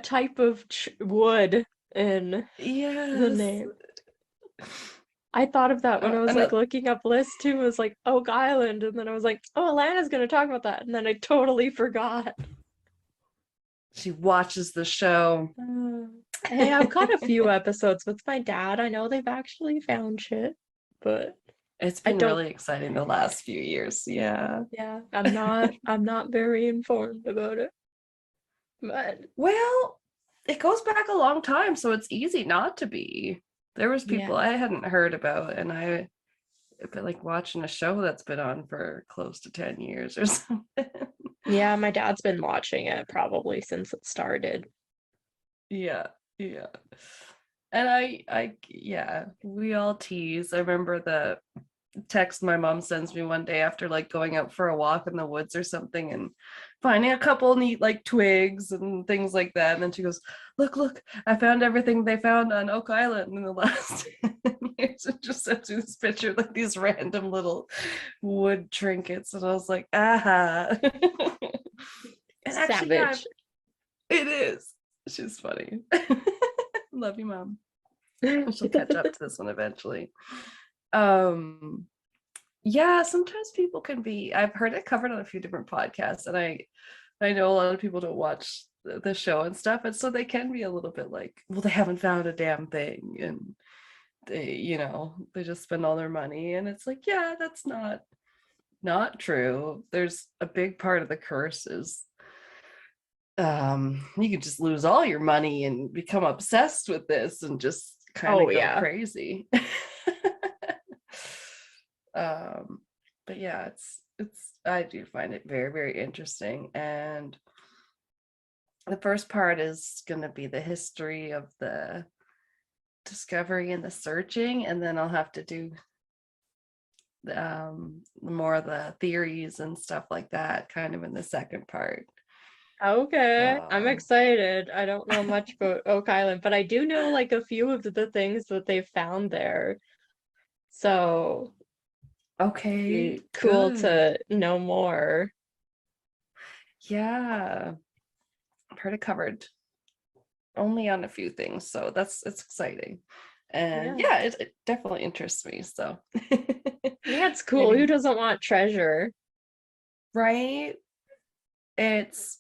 S2: type of wood in the
S1: yes.
S2: name. I thought of that when I was
S1: And
S2: like looking up lists too. It was like Oak Island, and then I was like, oh, Alana's gonna talk about that, and then I totally forgot.
S1: she watches the show.
S2: Hey, I've got a few episodes with my dad. I know they've actually found shit, but
S1: It's
S2: I
S1: been
S2: don't.
S1: really exciting the last few years. Yeah.
S2: Yeah, I'm not very informed about it. But
S1: Well, it goes back a long time, so it's easy not to be. There was people
S2: yeah.
S1: I hadn't heard about, and I but like watching a show that's been on for close to 10 years or something.
S2: Yeah, my dad's been watching it probably since it started.
S1: Yeah, yeah. And yeah, we all tease. I remember the text my mom sends me one day after like going out for a walk in the woods or something and finding a couple neat like twigs and things like that. And then she goes, look, I found everything they found on Oak Island in the last 10 years. And just sent me this picture of like these random little wood trinkets. And I was like, aha. And actually, yeah,
S2: Savage.
S1: it is. She's funny. Love you, Mom. She'll catch up to this one eventually. Um, yeah, sometimes people can be, I've heard it covered on a few different podcasts, and I know a lot of people don't watch the show and stuff, and so they can be a little bit like, well, they haven't found a damn thing, and they just spend all their money, and it's like, yeah, that's not true. There's a big part of the curse is you could just lose all your money and become obsessed with this and just kind
S2: Oh
S1: of go
S2: yeah.
S1: crazy. um but yeah, it's I do find it very, very interesting. And the first part is going to be the history of the discovery and the searching, and then I'll have to do more of the theories and stuff like that kind of in the second part.
S2: Okay, I'm
S1: um
S2: excited. I don't know much about Oak Island, but I do know like a few of the things that they found there. So
S1: okay,
S2: be cool
S1: good.
S2: to know more.
S1: Yeah, I've heard it covered only on a few things, so it's exciting. And
S2: Yeah.
S1: yeah, it definitely interests me, so
S2: Yeah, it's cool. Who
S1: maybe.
S2: doesn't want treasure?
S1: Right, it's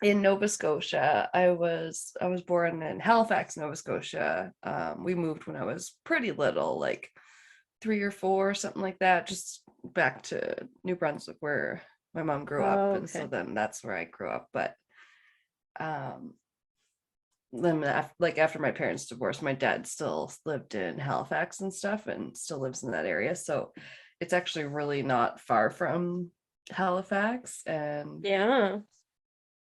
S1: in Nova Scotia. I was born in Halifax, Nova Scotia. We moved when I was pretty little, like 3 or 4, something like that, just back to New Brunswick where my mom grew up,
S2: Oh,
S1: and so
S2: okay.
S1: then that's where I grew up. But um then like after my parents divorced, my dad still lived in Halifax and stuff and still lives in that area, so it's actually really not far from Halifax. And
S2: Yeah.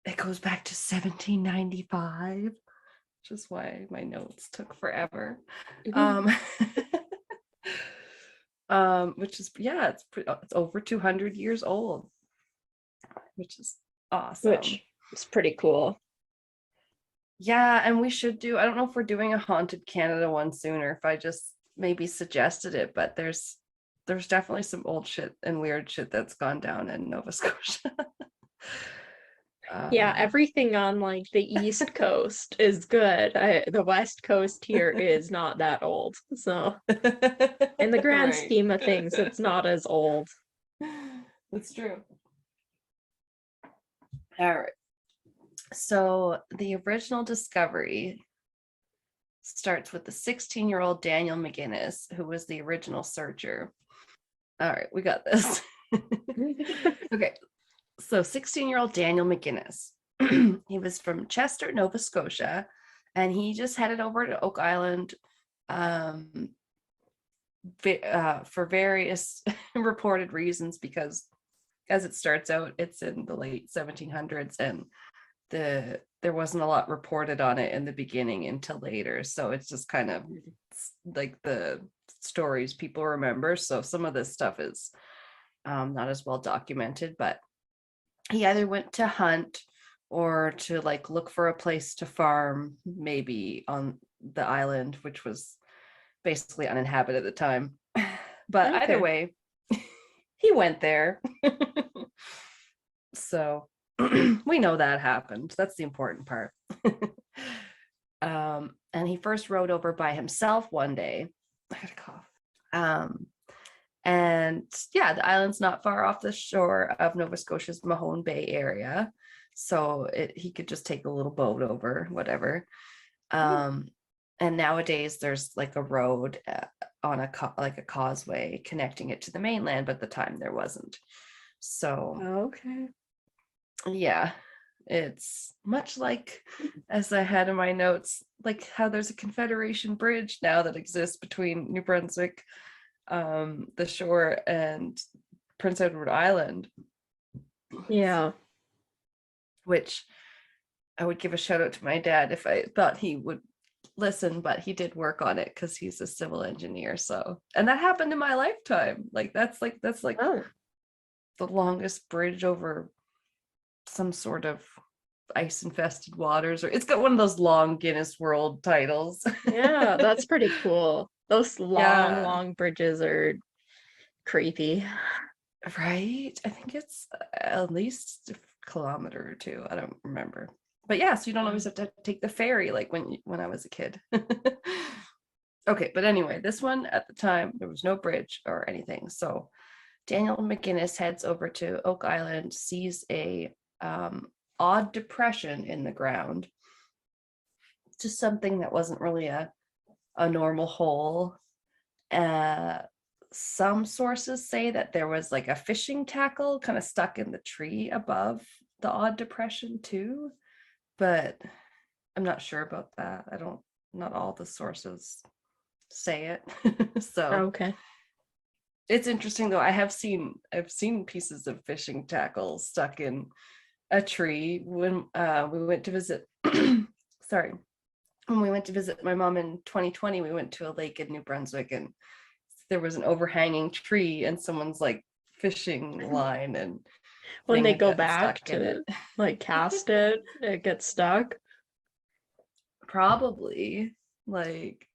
S1: it goes back to 1795, which is why my notes took forever.
S2: Mhm.
S1: um which is, yeah, it's over 200 years old, which is awesome.
S2: Which is pretty cool.
S1: Yeah, and we should do, I don't know if we're doing a haunted Canada one soon or if I just maybe suggested it, but there's definitely some old shit and weird shit that's gone down in Nova Scotia.
S2: Yeah,
S1: um
S2: everything on like the East Coast is good. The West Coast here is not that old. So, in the grand
S1: right.
S2: scheme of things, it's not as old.
S1: That's true. All right. So the original discovery starts with the 16-year-old Daniel McGinnis, who was the original searcher. All right, we got this. Okay, so 16-year-old Daniel McGinnis. He was from Chester, Nova Scotia, and he just headed over to Oak Island for various reported reasons, because as it starts out, it's in the late 1700s, and there wasn't a lot reported on it in the beginning until later. So it's just kind of like the stories people remember. So some of this stuff is not as well documented, but he either went to hunt or to like look for a place to farm, maybe on the island, which was basically uninhabited at the time. But either way, he went there. So we know that happened. That's the important part. And he first rode over by himself one day. I got a cough. And yeah, the island's not far off the shore of Nova Scotia's Mahone Bay area. So he could just take a little boat over, whatever. And nowadays there's like a road on a causeway connecting it to the mainland, but at the time there wasn't. So
S2: okay.
S1: Yeah, it's much like, as I had in my notes, like how there's a Confederation Bridge now that exists between New Brunswick, the shore, and Prince Edward Island.
S2: Yeah.
S1: Which I would give a shout out to my dad if I thought he would listen, but he did work on it because he's a civil engineer. So, and that happened in my lifetime. Like that's like
S2: Oh.
S1: the longest bridge over some sort of ice infested waters, or it's got one of those long Guinness World titles.
S2: Yeah, that's pretty cool. Those long bridges are creepy.
S1: Right? I think it's at least a kilometer or two. I don't remember. But yeah, so you don't always have to take the ferry like when I was a kid. Okay, but anyway, this one at the time, there was no bridge or anything. So Daniel McGinnis heads over to Oak Island, sees a odd depression in the ground, just something that wasn't really a normal hole. Some sources say that there was like a fishing tackle kind of stuck in the tree above the odd depression too, but I'm not sure about that. Not all the sources say it. So
S2: okay.
S1: It's interesting though. I've seen pieces of fishing tackle stuck in a tree when we went to visit sorry, when we went to visit my mom in 2020. We went to a lake in New Brunswick, and there was an overhanging tree and someone's like fishing line, and
S2: when they go back to like cast it, it gets stuck.
S1: Probably. Like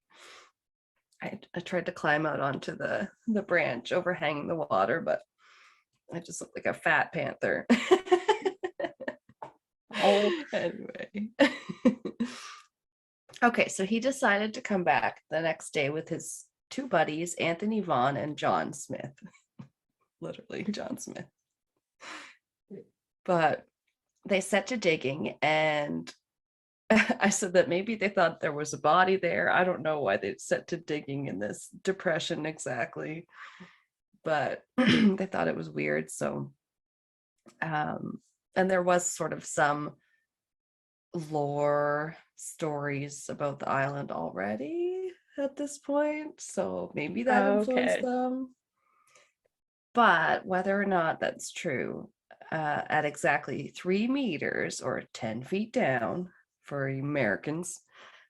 S1: I tried to climb out onto the branch overhanging the water, but I just looked like a fat panther.
S2: Oh,
S1: anyway. Okay, so he decided to come back the next day with his two buddies, Anthony Vaughn and John Smith. Literally, John Smith. But they set to digging, and I said that maybe they thought there was a body there. I don't know why they set to digging in this depression exactly, but they thought it was weird. So, and there was sort of some lore stories about the island already at this point, so maybe that influenced them. But whether or not that's true, at exactly 3 meters or 10 feet down for Americans,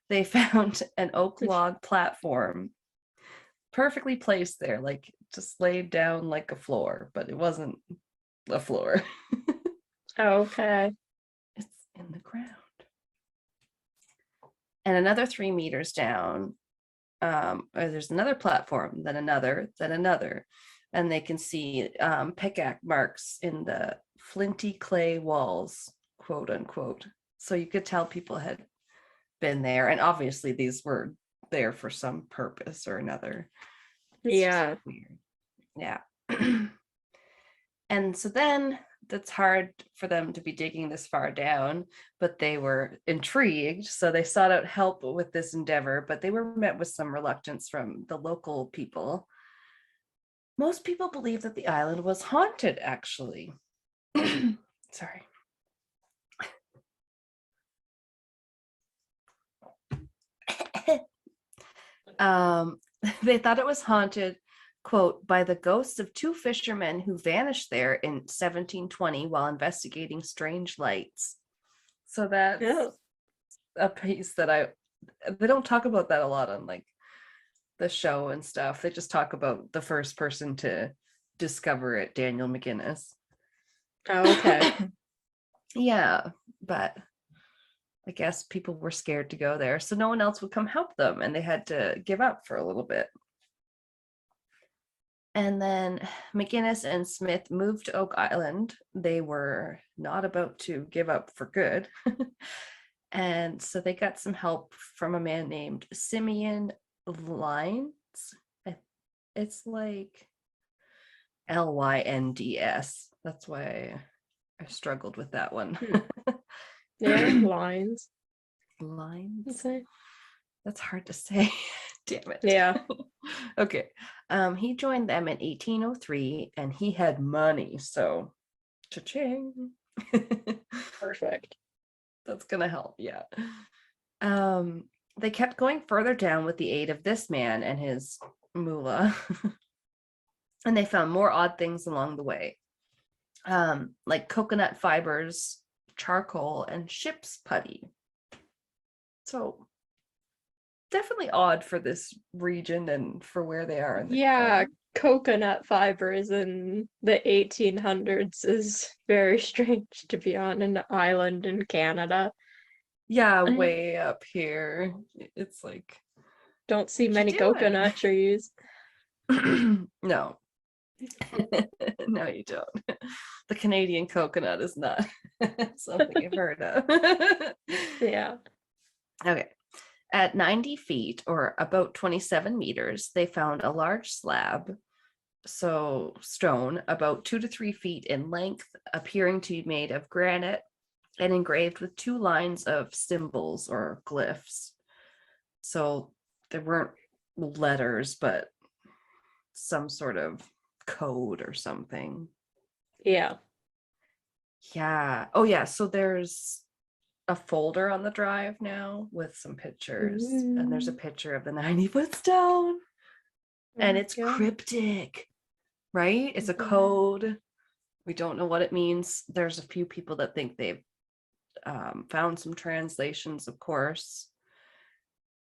S1: they found an oak log platform perfectly placed there, like just laid down like a floor, but it wasn't a floor.
S2: okay.
S1: It's in the ground. And another 3 meters down, there's another platform, then another, and they can see pickaxe marks in the flinty clay walls, quote unquote. So you could tell people had been there, and obviously these were there for some purpose or another. It's
S2: yeah,
S1: weird. Yeah. And so then that's hard for them to be digging this far down, but they were intrigued, so they sought out help with this endeavor, but they were met with some reluctance from the local people. Most people believe that the island was haunted, actually. Sorry. They thought it was haunted, quote, by the ghosts of two fishermen who vanished there in 1720 while investigating strange lights. So that's a piece that they don't talk about that a lot on like the show and stuff. They just talk about the first person to discover it, Daniel McGinnis.
S2: Oh, okay.
S1: Yeah, but I guess people were scared to go there, so no one else would come help them, and they had to give up for a little bit. And then McGinnis and Smith moved to Oak Island. They were not about to give up for good. And so they got some help from a man named Simeon Lines. It's like Lynds. That's why I struggled with that one.
S2: Yeah, lines.
S1: Lines.
S2: Okay.
S1: That's hard to say. Damn it.
S2: Yeah.
S1: Okay. He joined them in 1803 and he had money, so cha-ching.
S2: Perfect.
S1: That's gonna help, yeah. They kept going further down with the aid of this man and his mullah. And they found more odd things along the way. Like coconut fibers, charcoal, and ship's putty. So definitely odd for this region and for where they are.
S2: Yeah, coconut fibers in the 1800s is very strange to be on an island in Canada.
S1: Yeah, way up here. It's like
S2: don't see many coconut trees.
S1: No. No, you don't. The Canadian coconut is not something you've heard of.
S2: Yeah.
S1: Okay. At 90 feet, or about 27 meters, they found a large slab, so stone, about 2 to 3 feet in length, appearing to be made of granite and engraved with 2 lines of symbols or glyphs. So there weren't letters, but some sort of code or something.
S2: Yeah.
S1: Yeah. Oh, yeah. So there's a folder on the drive now with some pictures, and there's a picture of the 90-foot stone, and it's cryptic, right? It's a code. We don't know what it means. There's a few people that think they've found some translations, of course,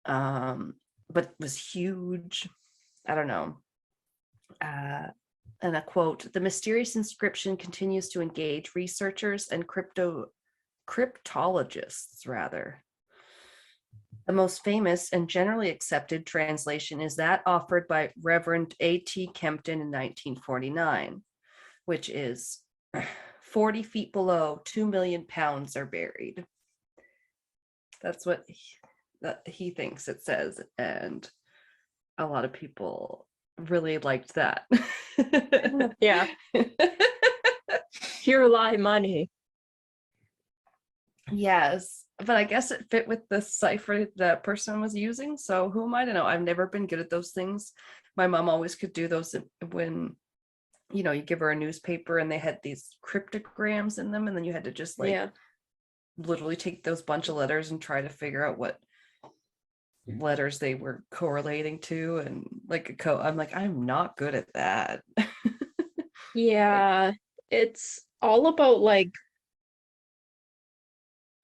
S1: but it was huge. I don't know. And a quote, the mysterious inscription continues to engage researchers and cryptologists, rather. The most famous and generally accepted translation is that offered by Reverend A.T. Kempton in 1949, which is 40 feet below 2 million pounds are buried. That's what he thinks it says, and a lot of people really liked that.
S2: Yeah. Here lie money.
S1: Yes, but I guess it fit with the cipher that person was using, so who am I to know? I've never been good at those things. My mom always could do those when, you know, you give her a newspaper and they had these cryptograms in them, and then you had to just like literally take those bunch of letters and try to figure out what letters they were correlating to, and like a code. I'm like, I'm not good at that.
S2: Yeah, it's all about like,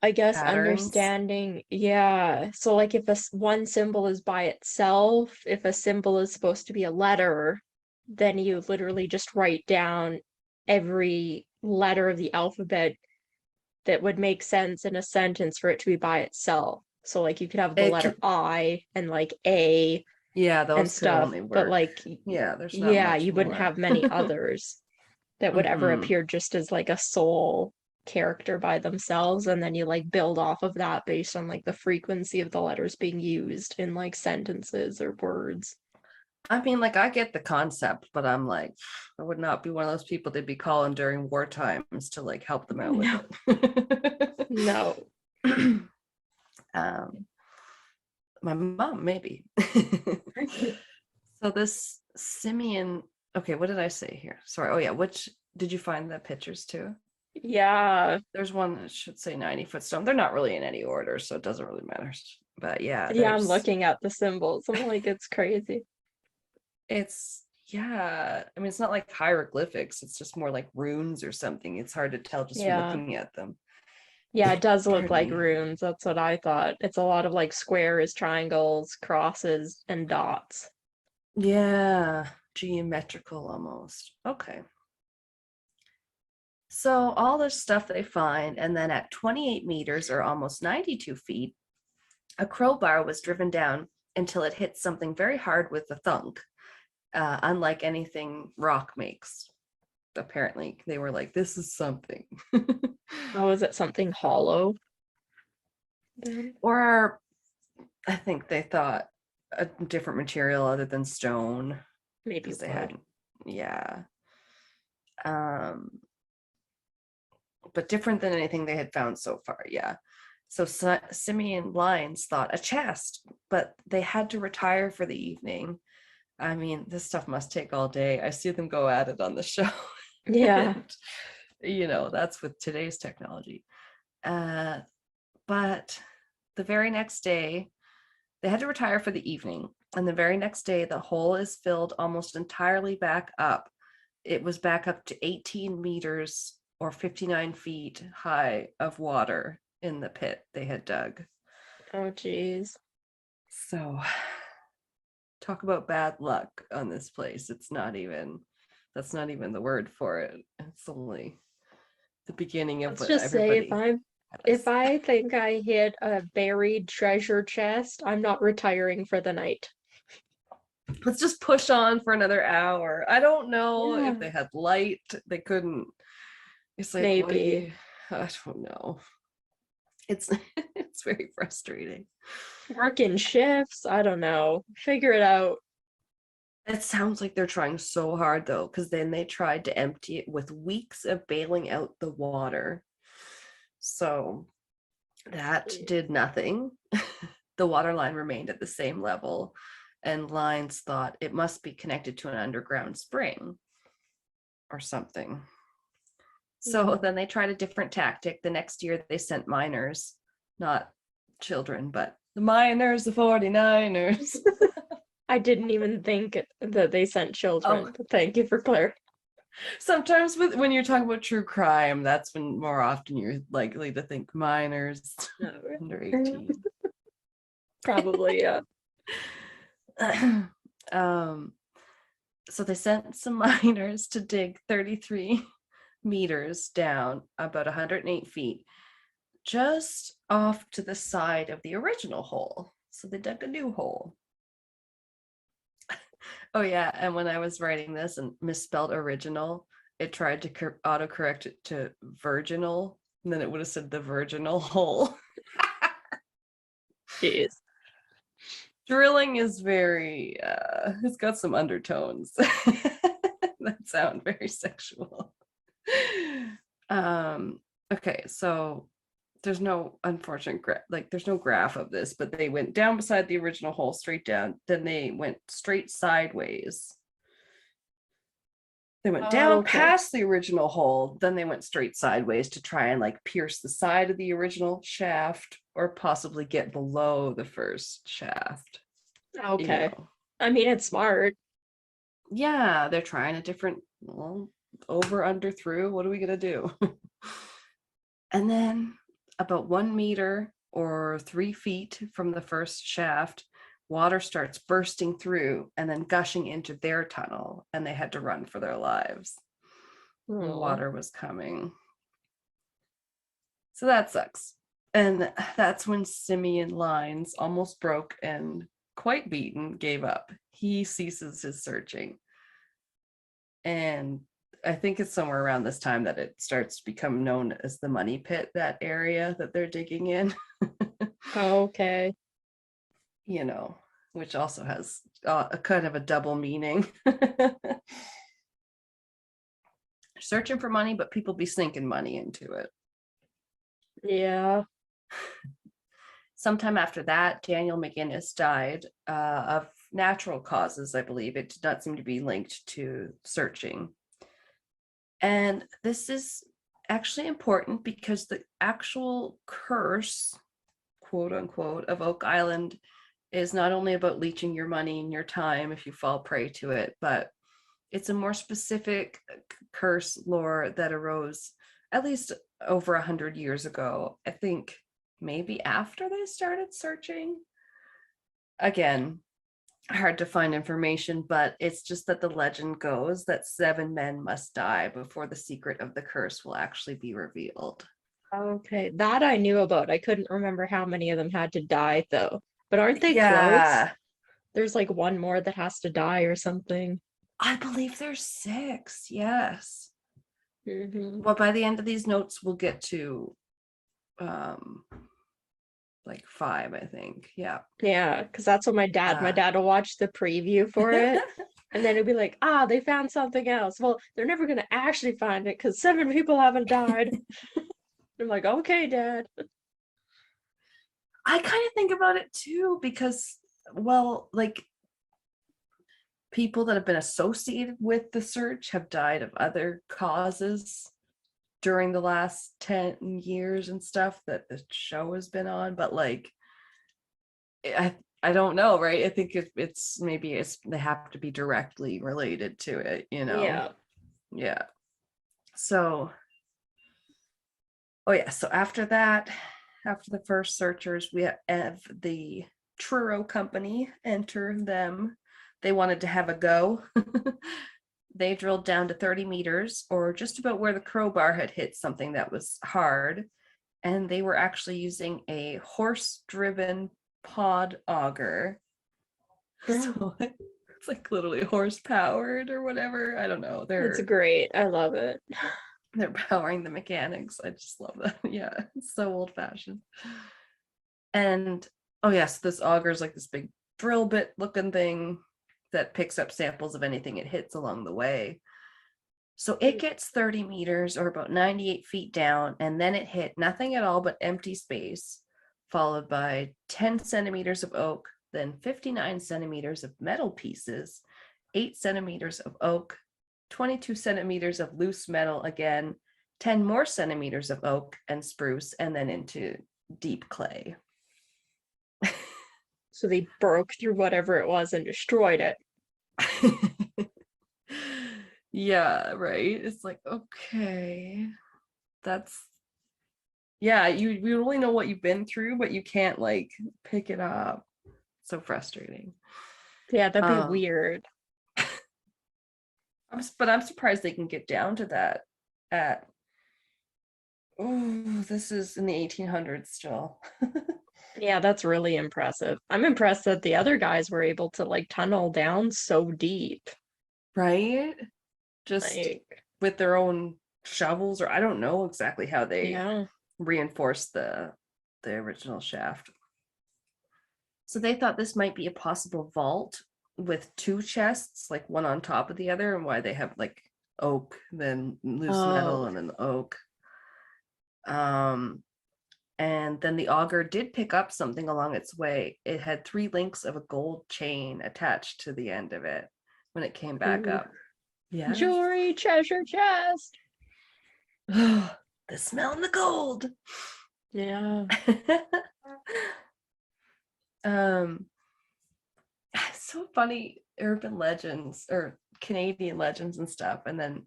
S2: I guess,
S1: Patterns.
S2: understanding. Yeah. So like if one symbol is by itself, if a symbol is supposed to be a letter, then you literally just write down every letter of the alphabet that would make sense in a sentence for it to be by itself. So like you could have the letter I and like A
S1: those
S2: and stuff,
S1: only work.
S2: but like
S1: there's not much
S2: you wouldn't
S1: more.
S2: have many others that would ever appear just as like a sole character by themselves, and then you like build off of that based on like the frequency of the letters being used in like sentences or words.
S1: I mean, like, I get the concept, but I'm like, I would not be one of those people they'd be calling during war times to like help them out with
S2: No,
S1: it.
S2: no.
S1: um, my mom, maybe. So this simian, okay, what did I say here? Sorry. Oh yeah, which did you find the pictures too?
S2: Yeah,
S1: There's one that should say 90-foot stone. They're not really in any order, so it doesn't really matter. But yeah,
S2: yeah, I'm
S1: there's
S2: looking at the symbols. I'm like, it's crazy.
S1: it's yeah. I mean, it's not like hieroglyphics, it's just more like runes or something. It's hard to tell just from
S2: Yeah.
S1: looking at them.
S2: Yeah, it does look
S1: Pardon
S2: like
S1: me.
S2: runes. That's what I thought. It's a lot of like squares, triangles, crosses, and dots.
S1: Yeah, geometrical almost. Okay. So all this stuff they find, and then at 28 meters or almost 92 feet, a crowbar was driven down until it hit something very hard with a thunk, unlike anything rock makes. Apparently, they were like, this is something.
S2: Oh, is it something hollow then?
S1: Or I think they thought a different material other than stone
S2: Maybe
S1: because they
S2: wood.
S1: hadn't, yeah. Um, but different than anything they had found so far. Yeah. So Simeon Lines thought a chest, but they had to retire for the evening. I mean, this stuff must take all day. I see them go at it on the show.
S2: Yeah.
S1: And, that's with today's technology. Uh, but the very next day, they had to retire for the evening. And the very next day, the hole is filled almost entirely back up. It was back up to 18 meters or 59 feet high of water in the pit they had dug.
S2: Oh, geez.
S1: So talk about bad luck on this place. That's not even the word for it. It's only the beginning of
S2: Let's
S1: what
S2: just say
S1: everybody
S2: if
S1: has.
S2: I think I hit a buried treasure chest, I'm not retiring for the night.
S1: Let's just push on for another hour. I don't know if
S2: Yeah.
S1: they had light. They couldn't. It's like, what do
S2: Maybe.
S1: you? I don't know. It's it's very frustrating.
S2: Working shifts, I don't know. Figure it out.
S1: It sounds like they're trying so hard though, because then they tried to empty it with weeks of bailing out the water. So that did nothing. The water line remained at the same level, and Lines thought it must be connected to an underground spring or something. So
S2: Yeah.
S1: then they tried a different tactic. The next year, they sent miners, not children, but the miners, the 49ers.
S2: I didn't even think that they sent
S1: Oh,
S2: children, but thank you for clarifying.
S1: sometimes when you're talking about true crime, that's when more often you're likely to think minors under 18.
S2: Probably, yeah.
S1: um, so they sent some miners to dig 33 meters down, about 108 feet, just off to the side of the original hole. So they dug a new hole. Oh yeah, and when I was writing this and misspelled original, it tried to autocorrect it to virginal, and then it would have said the virginal hole.
S2: Jeez.
S1: Drilling is very it's got some undertones that sound very sexual. Okay, so there's no unfortunate there's no graph of this, but they went down beside the original hole, straight down, then they went straight sideways. They went
S2: Oh,
S1: down
S2: okay.
S1: past the original hole, then they went straight sideways to try and like pierce the side of the original shaft or possibly get below the first shaft.
S2: Okay. I mean, it's smart.
S1: Yeah, they're trying a different, well, over, under, through. What are we gonna do? And then about 1 meter or 3 feet from the first shaft, water starts bursting through and then gushing into their tunnel, and they had to run for their lives. The
S2: Oh,
S1: water was coming. So that sucks. And that's when Simeon Lines, almost broke and quite beaten, gave up. He ceases his searching. And I think it's somewhere around this time that it starts to become known as the money pit, that area that they're digging in.
S2: okay.
S1: You know, which also has a kind of a double meaning. Searching for money, but people be sinking money into it.
S2: Yeah.
S1: Sometime after that, Daniel McGinnis died of natural causes, I believe. It did not seem to be linked to searching. And this is actually important because the actual curse, quote unquote, of Oak Island is not only about leeching your money and your time if you fall prey to it, but it's a more specific curse lore that arose at least over 100 years ago. I think maybe after they started searching. Again, hard to find information, but it's just that the legend goes that 7 men must die before the secret of the curse will actually be revealed.
S2: Okay, that I knew about. I couldn't remember how many of them had to die though. But aren't they close?
S1: Yeah,
S2: There's like one more that has to die or something.
S1: I believe there's 6. Yes.
S2: Hmm.
S1: Well, by the end of these notes, we'll get to um like 5, I think. Yeah.
S2: Yeah, because that's what my
S1: Uh,
S2: dad will watch the preview for it. And then he'll be like, ah, they found something else. Well, they're never gonna actually find it because 7 people haven't died. I'm like, okay, Dad.
S1: I kind of think about it too because, well, like people that have been associated with the search have died of other causes during the last 10 years and stuff that the show has been on, but like I don't know, right? I think it's maybe it's they have to be directly related to it, you know.
S2: Yeah.
S1: Yeah. So oh yeah, so after that, after the first searchers, we have the Truro Company enter them. They wanted to have a go. They drilled down to 30 meters, or just about where the crowbar had hit something that was hard. And they were actually using a horse-driven pod auger. So it's like literally horse-powered or whatever. I don't know.
S2: It's great. I love it.
S1: They're powering the mechanics. I just love that. Yeah, it's so old-fashioned. And oh yes, this auger is like this big drill bit looking thing that picks up samples of anything it hits along the way. So it gets 30 meters or about 98 feet down, and then it hit nothing at all but empty space, followed by 10 centimeters of oak, then 59 centimeters of metal pieces, 8 centimeters of oak, 22 centimeters of loose metal again, 10 more centimeters of oak and spruce, and then into deep clay.
S2: So they broke through whatever it was and destroyed it.
S1: Yeah, right. It's like, okay, that's yeah, you really know what you've been through, but you can't like pick it up. So frustrating.
S2: Yeah, that'd be
S1: Um,
S2: weird.
S1: but I'm surprised they can get down to that at oh, this is in the 1800s still.
S2: Yeah, that's really impressive. I'm impressed that the other guys were able to like tunnel down so deep.
S1: Right? Just
S2: Like,
S1: with their own shovels, or I don't know exactly how they
S2: yeah.
S1: reinforced the original shaft. So they thought this might be a possible vault with 2 chests, like one on top of the other, and why they have like oak, then loose metal,
S2: Oh,
S1: and then oak. Um, and then the auger did pick up something along its way. It had 3 links of a gold chain attached to the end of it when it came back
S2: ooh.
S1: up. Yes.
S2: Jewelry treasure chest.
S1: The smell and the gold.
S2: Yeah.
S1: um it's so funny, urban legends or Canadian legends and stuff, and then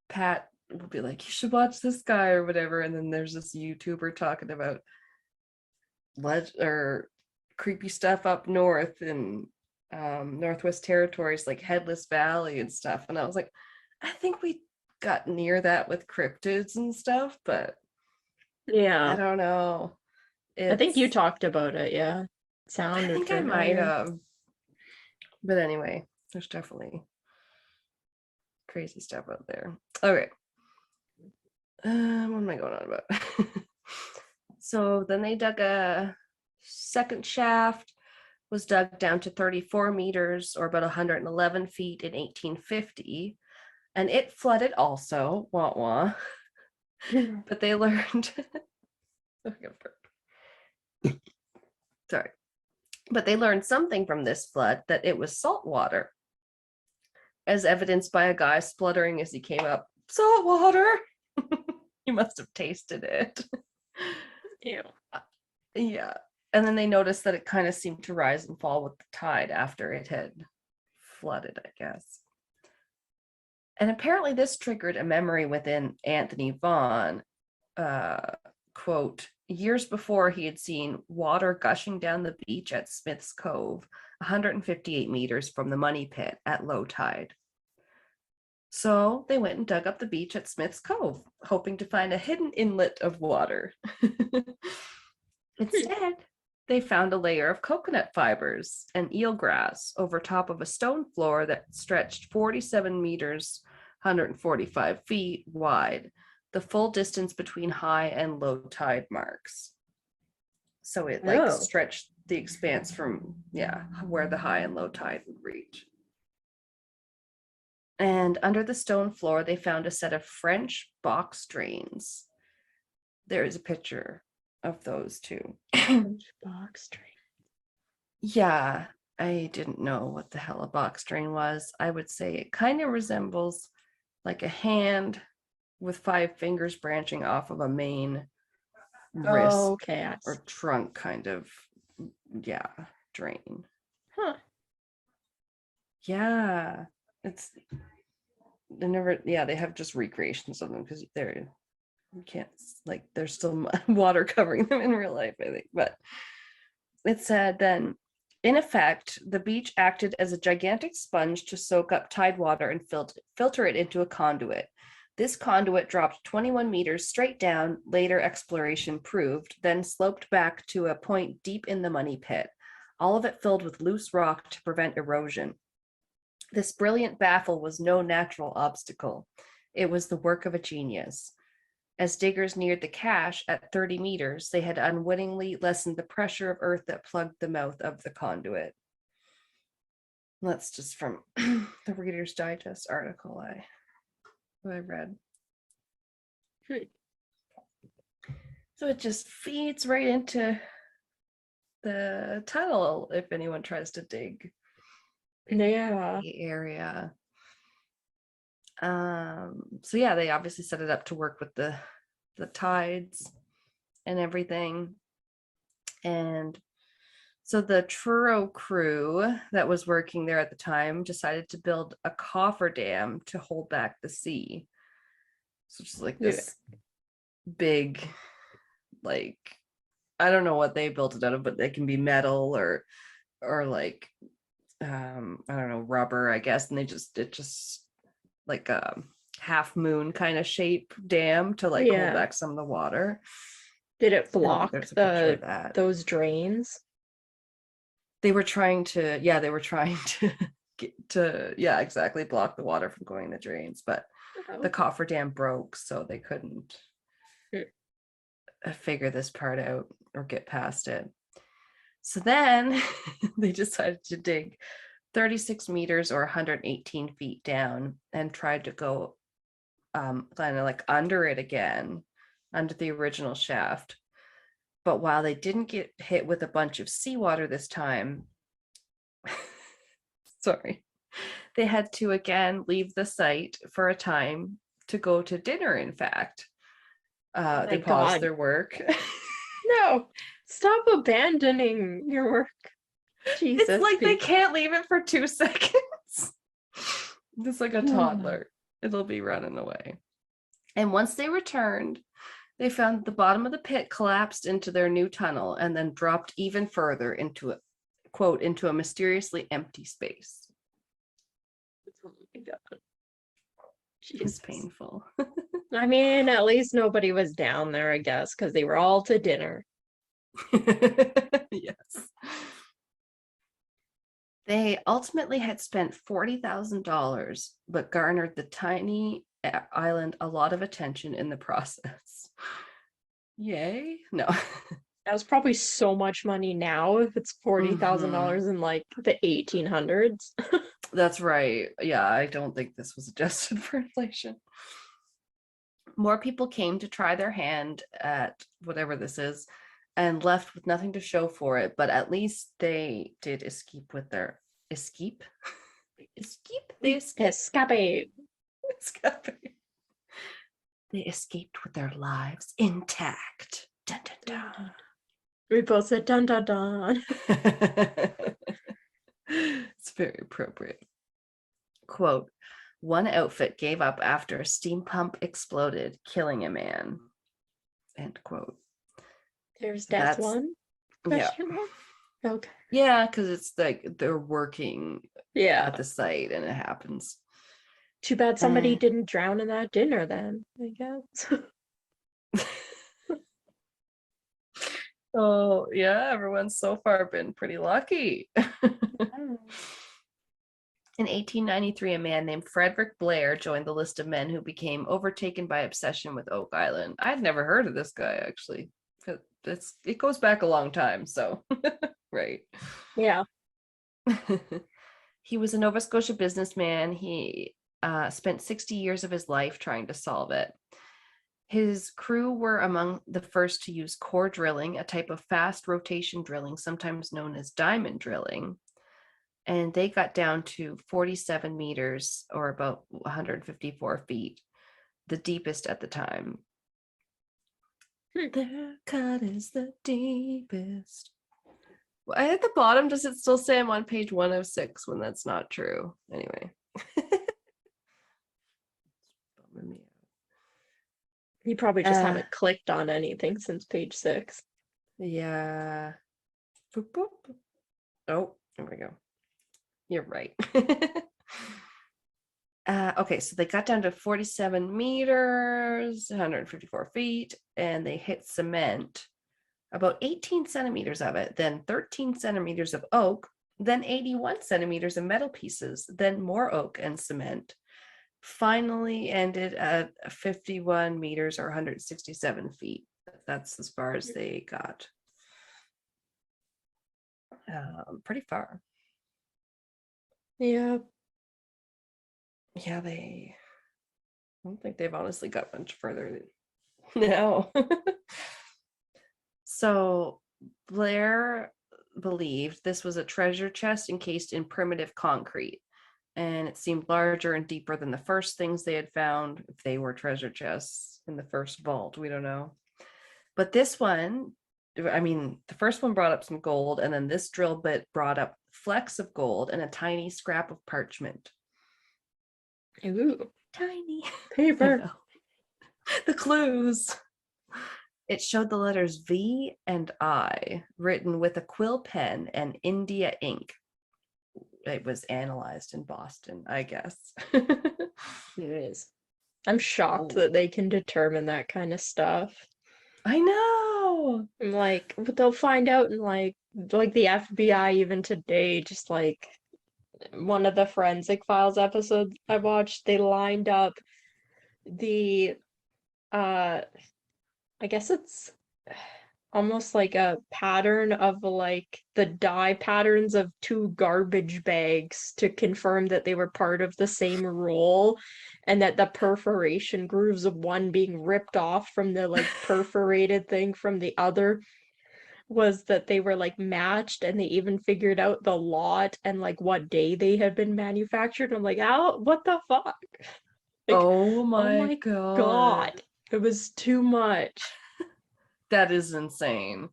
S1: Pat will be like, you should watch this guy or whatever, and then there's this YouTuber talking about or creepy stuff up north in Northwest Territories, like Headless Valley and stuff, and I was like, I think we got near that with cryptids and stuff, but I
S2: Yeah.
S1: don't know.
S2: I think you
S1: It's
S2: talked about it. Yeah.
S1: I
S2: Sounded
S1: think I might
S2: familiar.
S1: have, but anyway, there's definitely crazy stuff out there. Okay. What am I going on about? So then they dug a second shaft. was dug down to 34 meters or about 111 feet in 1850, and it flooded also. Wah wah. But they learned sorry. But they learned something from this flood, that it was salt water, as evidenced by a guy spluttering as he came up. Salt water. He must have tasted it.
S2: Ew.
S1: Yeah. And then they noticed that it kind of seemed to rise and fall with the tide after it had flooded, I guess. And apparently this triggered a memory within Anthony Vaughan. Quote, years before he had seen water gushing down the beach at Smith's Cove, 158 meters from the money pit at low tide. So they went and dug up the beach at Smith's Cove, hoping to find a hidden inlet of water. Instead, they found a layer of coconut fibers and eelgrass over top of a stone floor that stretched 47 meters, 145 feet wide, the full distance between high and low tide marks. So it like stretched the expanse from, where the high and low tide would reach. And under the stone floor, they found a set of French box drains. There is a picture of those too.
S2: French box drain.
S1: Yeah, I didn't know what the hell a box drain was. I would say it kind of resembles like a hand with 5 fingers branching off of a main wrist or trunk kind of, drain.
S2: Huh.
S1: Yeah, they have just recreations of them because you can't, like, there's still water covering them in real life, I think. But it said then, in effect, the beach acted as a gigantic sponge to soak up tide water and filter it into a conduit. This conduit dropped 21 meters straight down, later exploration proved, then sloped back to a point deep in the money pit, all of it filled with loose rock to prevent erosion. This brilliant baffle was no natural obstacle. It was the work of a genius. As diggers neared the cache at 30 meters, they had unwittingly lessened the pressure of earth that plugged the mouth of the conduit. That's just from the Reader's Digest article I read. So it just feeds right into the tunnel if anyone tries to dig the area. So yeah, they obviously set it up to work with the tides and everything. And so the Truro crew that was working there at the time decided to build a cofferdam to hold back the sea. So it's like this big, like, I don't know what they built it out of, but they can be metal or like I don't know, rubber, I guess. And it just like a half moon kind of shape dam to like hold back some of the water.
S2: Did it block those drains?
S1: They were trying to get to exactly block the water from going in the drains, but the cofferdam broke, so they couldn't figure this part out or get past it. So then they decided to dig 36 meters or 118 feet down and tried to go kind of like under it again, under the original shaft. But while they didn't get hit with a bunch of seawater this time, they had to again leave the site for a time to go to dinner, in fact. They paused their work.
S2: No, stop abandoning your work. Jesus,
S1: it's like they can't leave it for 2 seconds. Just like a toddler. It'll be running away. And once they returned, they found that the bottom of the pit collapsed into their new tunnel and then dropped even further into a, quote, into a mysteriously empty space.
S2: Oh my God.
S1: It's painful.
S2: I mean, at least nobody was down there, I guess, because they were all to dinner.
S1: Yes. They ultimately had spent $40,000, but garnered the tiny island a lot of attention in the process. Yay? No.
S2: That was probably so much money now if it's $40,000 in like the 1800s.
S1: That's right. Yeah, I don't think this was adjusted for inflation. More people came to try their hand at whatever this is and left with nothing to show for it, but at least they did escape with their escape. They
S2: Escape.
S1: They escaped with their lives intact. Dun, dun, dun.
S2: We both said dun dun dun.
S1: It's very appropriate. Quote, one outfit gave up after a steam pump exploded, killing a man. End quote.
S2: There's death one? Question mark? Okay.
S1: Yeah, because it's like they're working
S2: Yeah.
S1: at the site and it happens.
S2: Too bad somebody didn't drown in that dinner then, I guess.
S1: Oh, yeah, everyone's so far been pretty lucky. In 1893, a man named Frederick Blair joined the list of men who became overtaken by obsession with Oak Island. I'd never heard of this guy, actually. It goes back a long time, so right.
S2: Yeah.
S1: He was a Nova Scotia businessman. He spent 60 years of his life trying to solve it. His crew were among the first to use core drilling, a type of fast rotation drilling, sometimes known as diamond drilling. And they got down to 47 meters or about 154 feet, the deepest at the time. Their cut is the deepest. At the bottom, does it still say I'm on page 106 when that's not true? Anyway.
S2: You probably just haven't clicked on anything since page 6.
S1: Yeah. Boop, boop. Oh, there we go. You're right. Okay, so they got down to 47 meters, 154 feet, and they hit cement, about 18 centimeters of it, then 13 centimeters of oak, then 81 centimeters of metal pieces, then more oak and cement. Finally ended at 51 meters or 167 feet. That's as far as they got. Pretty far.
S2: Yeah.
S1: Yeah, I don't think they've honestly got much further now. So Blair believed this was a treasure chest encased in primitive concrete, and it seemed larger and deeper than the first things they had found. If they were treasure chests in the first vault, we don't know. But this one, I mean, the first one brought up some gold, and then this drill bit brought up flecks of gold and a tiny scrap of parchment.
S2: Ooh,
S1: tiny
S2: paper.
S1: The clues. It showed the letters V and I written with a quill pen and India ink. It was analyzed in Boston, I guess.
S2: It is. I'm shocked that they can determine that kind of stuff.
S1: I know.
S2: Like, but they'll find out in like the FBI even today, just like one of the Forensic Files episodes I watched, they lined up the I guess it's almost like a pattern of like the dye patterns of 2 garbage bags to confirm that they were part of the same roll, and that the perforation grooves of one being ripped off from the like perforated thing from the other was that they were like matched, and they even figured out the lot and like what day they had been manufactured. I'm like, oh, what the fuck? Like,
S1: oh my god.
S2: It was too much.
S1: That is insane.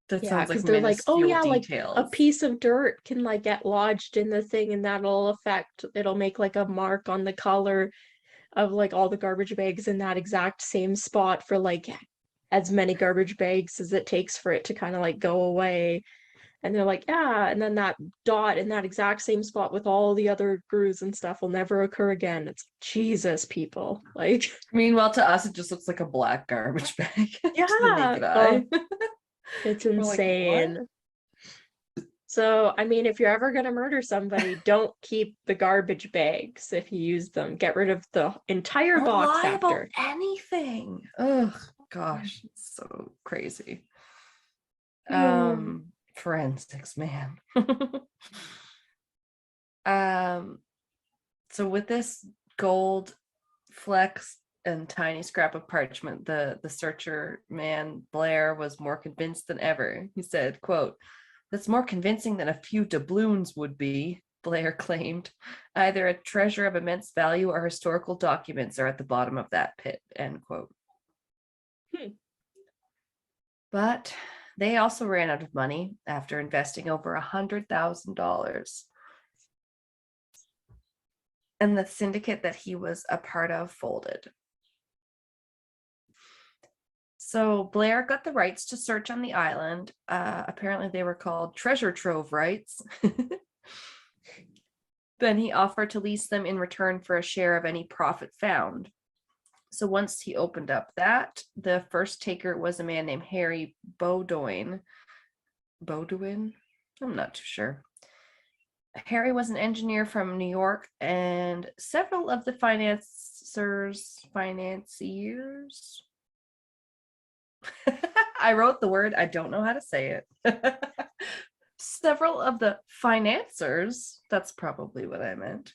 S1: That sounds like
S2: they're like, oh yeah,
S1: details.
S2: like a piece of dirt can like get lodged in the thing, and it'll make like a mark on the color of like all the garbage bags in that exact same spot for like as many garbage bags as it takes for it to kind of like go away. And they're like, yeah, and then that dot in that exact same spot with all the other grooves and stuff will never occur again. It's Jesus, people. Like,
S1: meanwhile, to us, it just looks like a black garbage bag.
S2: Yeah,
S1: to the naked eye.
S2: It's insane. Like, so, I mean, if you're ever gonna murder somebody, don't keep the garbage bags if you use them. Get rid of the entire box after.
S1: Anything. Oh gosh, it's so crazy. Forensics, man. So with this gold flecks and tiny scrap of parchment, the searcher man Blair was more convinced than ever. He said, quote, "That's more convincing than a few doubloons would be," Blair claimed. "Either a treasure of immense value or historical documents are at the bottom of that pit," end quote. But they also ran out of money after investing over $100,000. And the syndicate that he was a part of folded. So Blair got the rights to search on the island. Apparently they were called treasure trove rights. Then he offered to lease them in return for a share of any profit found. So once he opened up that, the first taker was a man named Harry Bowdoin. Bowdoin? I'm not too sure. Harry was an engineer from New York, and several of the financiers. I wrote the word, I don't know how to say it. Several of the financiers, that's probably what I meant,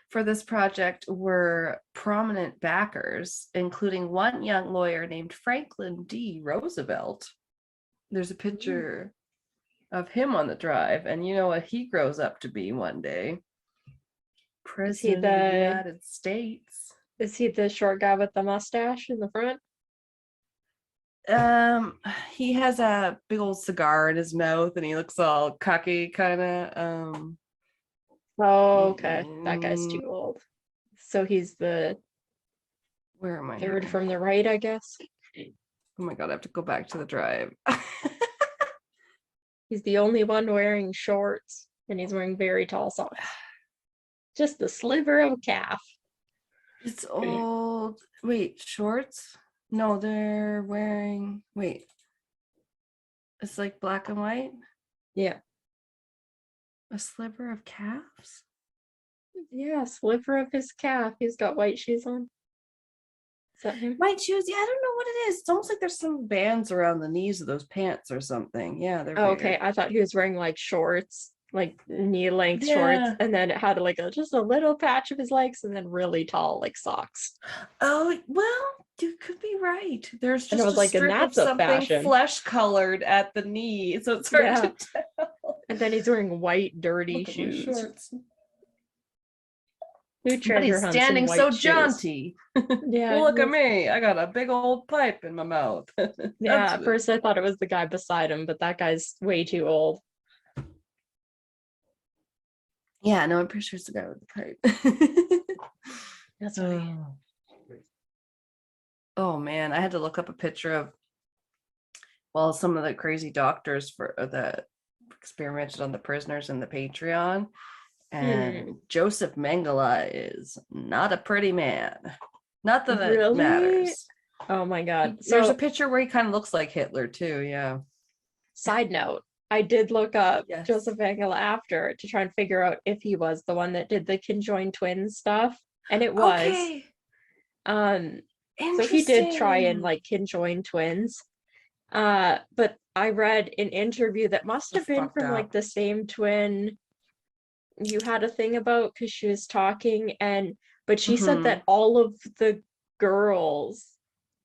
S1: for this project were prominent backers, including one young lawyer named Franklin D. Roosevelt. There's a picture of him on the drive, and you know what he grows up to be one day? President of the United States.
S2: Is he the short guy with the mustache in the front?
S1: He has a big old cigar in his mouth and he looks all cocky kind of.
S2: Oh, okay. That guy's too old. So he's the
S1: where am I
S2: third
S1: here?
S2: from the right, I guess.
S1: Oh my god, I have to go back to the drive.
S2: He's the only one wearing shorts, and he's wearing very tall socks. Just the sliver of a calf.
S1: It's old. Wait, shorts? No, they're wearing. Wait. It's like black and white?
S2: Yeah.
S1: A sliver of calves?
S2: Yeah, sliver of his calf. He's got white shoes on. Is that him?
S1: White shoes? Yeah, I don't know what it is. It's almost like there's some bands around the knees of those pants or something. Yeah, they're
S2: Oh,
S1: weird.
S2: okay. I thought he was wearing like shorts, like knee-length shorts,
S1: Yeah.
S2: and then it had like just a little patch of his legs, and then really tall like socks.
S1: Oh, well, you could be right. There's
S2: And I
S1: just
S2: was
S1: a
S2: like, and
S1: strip of
S2: that's a
S1: something
S2: fashion.
S1: flesh colored at the knee, so it's hard
S2: Yeah.
S1: to tell.
S2: And then he's wearing white, dirty
S1: Look at my
S2: shoes.
S1: shorts.
S2: Who
S1: But
S2: treasure
S1: he's
S2: hunts in
S1: standing
S2: white
S1: so
S2: shoes?
S1: jaunty.
S2: Yeah.
S1: Well, look at me. I got a big old pipe in my mouth.
S2: Yeah, at first I thought it was the guy beside him, but that guy's way too old.
S1: Yeah, no, I'm pretty sure it's the guy with the pipe.
S2: That's funny.
S1: Oh man, I had to look up a picture of some of the crazy doctors for that experimented on the prisoners in the Patreon. And Joseph Mengele is not a pretty man. Not that it matters.
S2: Oh my god.
S1: There's a picture where he kind of looks like Hitler too, yeah.
S2: Side note, I did look up
S1: Yes.
S2: Joseph Mengele after to try and figure out if he was the one that did the conjoined twins stuff. And it was.
S1: Okay.
S2: So he did try and like conjoin twins. But I read an interview that must have been from like the same twin you had a thing about, because she was talking, but she said that all of the girls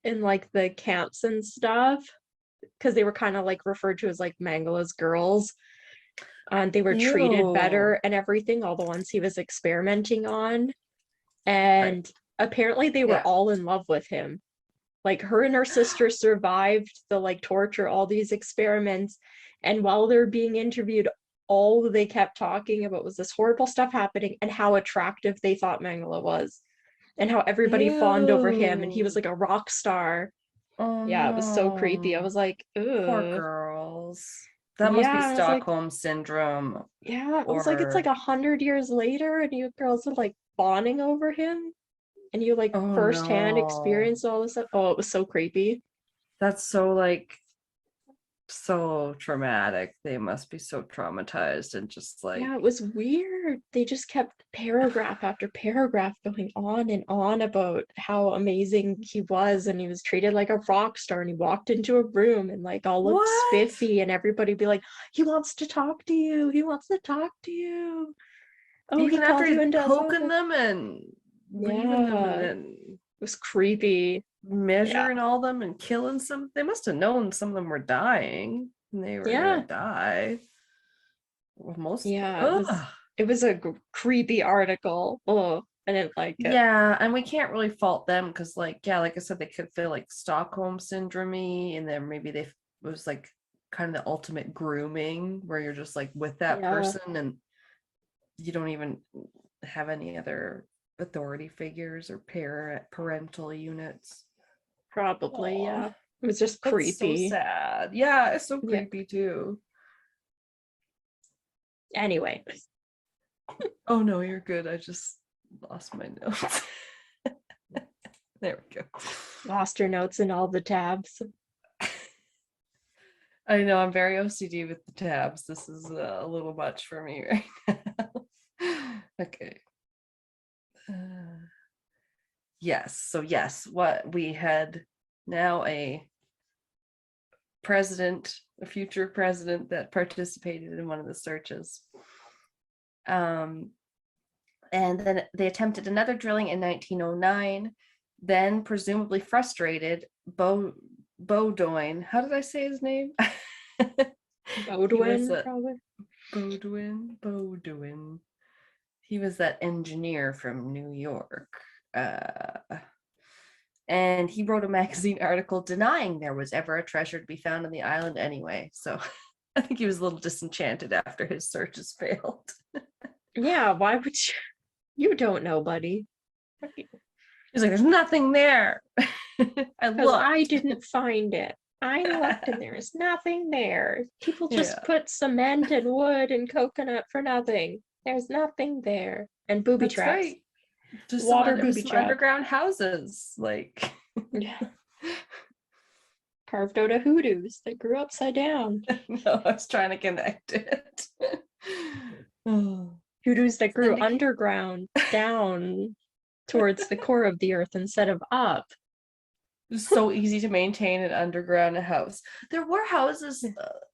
S2: in like the camps and stuff, because they were kind of like referred to as like Mengele's girls, and they were treated better and everything, all the ones he was experimenting on, and apparently they were all in love with him. Like her and her sister survived the like torture, all these experiments, and while they're being interviewed, all they kept talking about was this horrible stuff happening and how attractive they thought Mengele was and how everybody fawned over him and he was like a rock star. Oh, yeah, it was so creepy. I was like, ugh.
S1: Poor girls. That must be Stockholm syndrome.
S2: Yeah, I was like, it's like 100 years later and you girls are like fawning over him and you like firsthand experience all this stuff. Oh, it was so creepy.
S1: That's so like So traumatic. They must be so traumatized and just like,
S2: Yeah, it was weird. They just kept paragraph after paragraph going on and on about how amazing he was, and he was treated like a rock star, and he walked into a room and like all looked
S1: what?
S2: spiffy, and everybody be like, he wants to talk to you. He wants to talk to you. Oh, he
S1: Even after
S2: called you
S1: he's
S2: into his
S1: poking
S2: office.
S1: them and leaving them and
S2: Yeah, it
S1: then
S2: was creepy. Yeah.
S1: measuring all them and killing some. They must have known some of them were dying and they were gonna
S2: Yeah.
S1: die. Well, most.
S2: Yeah,
S1: Ugh.
S2: it was a creepy article. Oh, I didn't like it.
S1: Yeah, and we can't really fault them because, like, yeah, like I said, they could feel like Stockholm syndrome, and then maybe they it was like kind of the ultimate grooming where you're just like with that
S2: Yeah,
S1: person and you don't even have any other authority figures or parental units.
S2: probably.
S1: Oh,
S2: Yeah. It was just
S1: that's so
S2: creepy.
S1: sad. Yeah, it's so
S2: Yeah.
S1: creepy too.
S2: Anyway,
S1: Oh no, you're good. I just lost my notes. There we go.
S2: lost your notes in all the tabs.
S1: I know I'm very OCD with the tabs. This is a little much for me right now. Okay. Yes. So yes, what we had now a future president that participated in one of the searches. And then they attempted another drilling in 1909. Then, presumably frustrated, Bowdoin. How did I say his name? He was
S2: Bodwin,
S1: a
S2: probably.
S1: Bowdoin. He was that engineer from New York. And he wrote a magazine article denying there was ever a treasure to be found on the island anyway. So I think he was a little disenchanted after his searches failed.
S2: Yeah, why would you? You don't know, buddy.
S1: He's like, there's nothing there. I
S2: Because I
S1: looked.
S2: didn't find it. I looked and there's nothing there. People just
S1: Yeah,
S2: put cement and wood and coconut for nothing. There's nothing there. And booby
S1: that's
S2: traps.
S1: right. Just
S2: Water
S1: it was
S2: booby
S1: some
S2: traps.
S1: underground houses. Like,
S2: Yeah. Carved out of hoodoos that grew upside down.
S1: no, I was trying to connect it. Oh.
S2: Hoodoos that grew
S1: Syndicate.
S2: underground down towards the core of the earth instead of up.
S1: It's so easy to maintain an underground house. There were houses,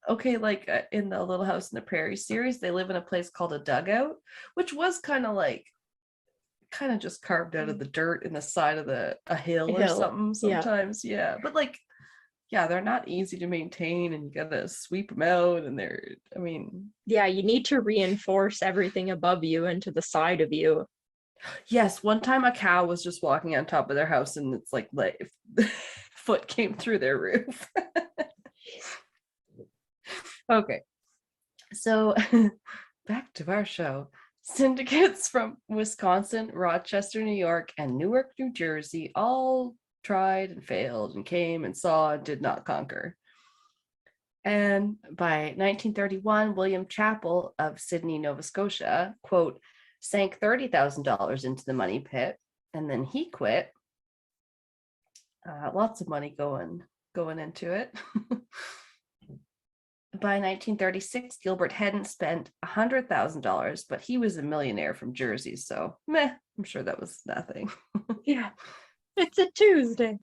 S1: okay, like in the Little House in the Prairie series, they live in a place called a dugout, which was kind of just carved out of the dirt in the side of a hill or
S2: Hill.
S1: something
S2: Yeah.
S1: sometimes. Yeah, but like, yeah, they're not easy to maintain, and you gotta sweep them out, and I mean,
S2: Yeah, you need to reinforce everything above you and to the side of you.
S1: yes, one time a cow was just walking on top of their house, and it's like foot came through their roof. Okay, so back to our show. Syndicates from Wisconsin, Rochester, New York, and Newark, New Jersey all tried and failed and came and saw and did not conquer. And by 1931, William Chappell of Sydney, Nova Scotia, quote, sank $30,000 into the money pit, and then he quit. Lots of money going into it. By 1936, Gilbert hadn't spent $100,000, but he was a millionaire from Jersey, so meh, I'm sure that was nothing.
S2: Yeah. It's a Tuesday.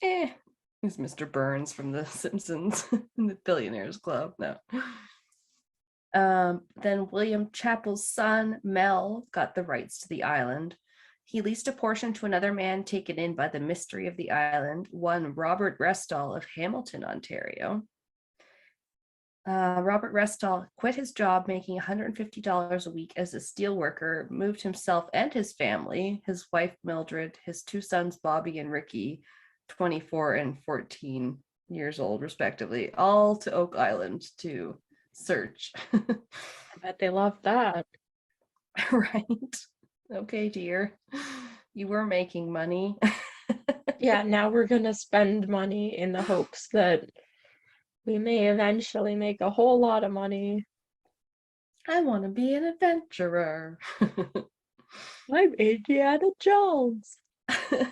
S1: He's Mr. Burns from The Simpsons in the Billionaires Club. No. Then William Chappell's son, Mel, got the rights to the island. He leased a portion to another man taken in by the mystery of the island, one Robert Restall of Hamilton, Ontario. Robert Restall quit his job making $150 a week as a steel worker, moved himself and his family, his wife Mildred, his two sons Bobby and Ricky, 24 and 14 years old respectively, all to Oak Island to search.
S2: I bet they love that.
S1: Right. Okay, dear. You were making money.
S2: Yeah, now we're gonna spend money in the hopes that we may eventually make a whole lot of money.
S1: I want to be an adventurer.
S2: I'm Indiana Jones.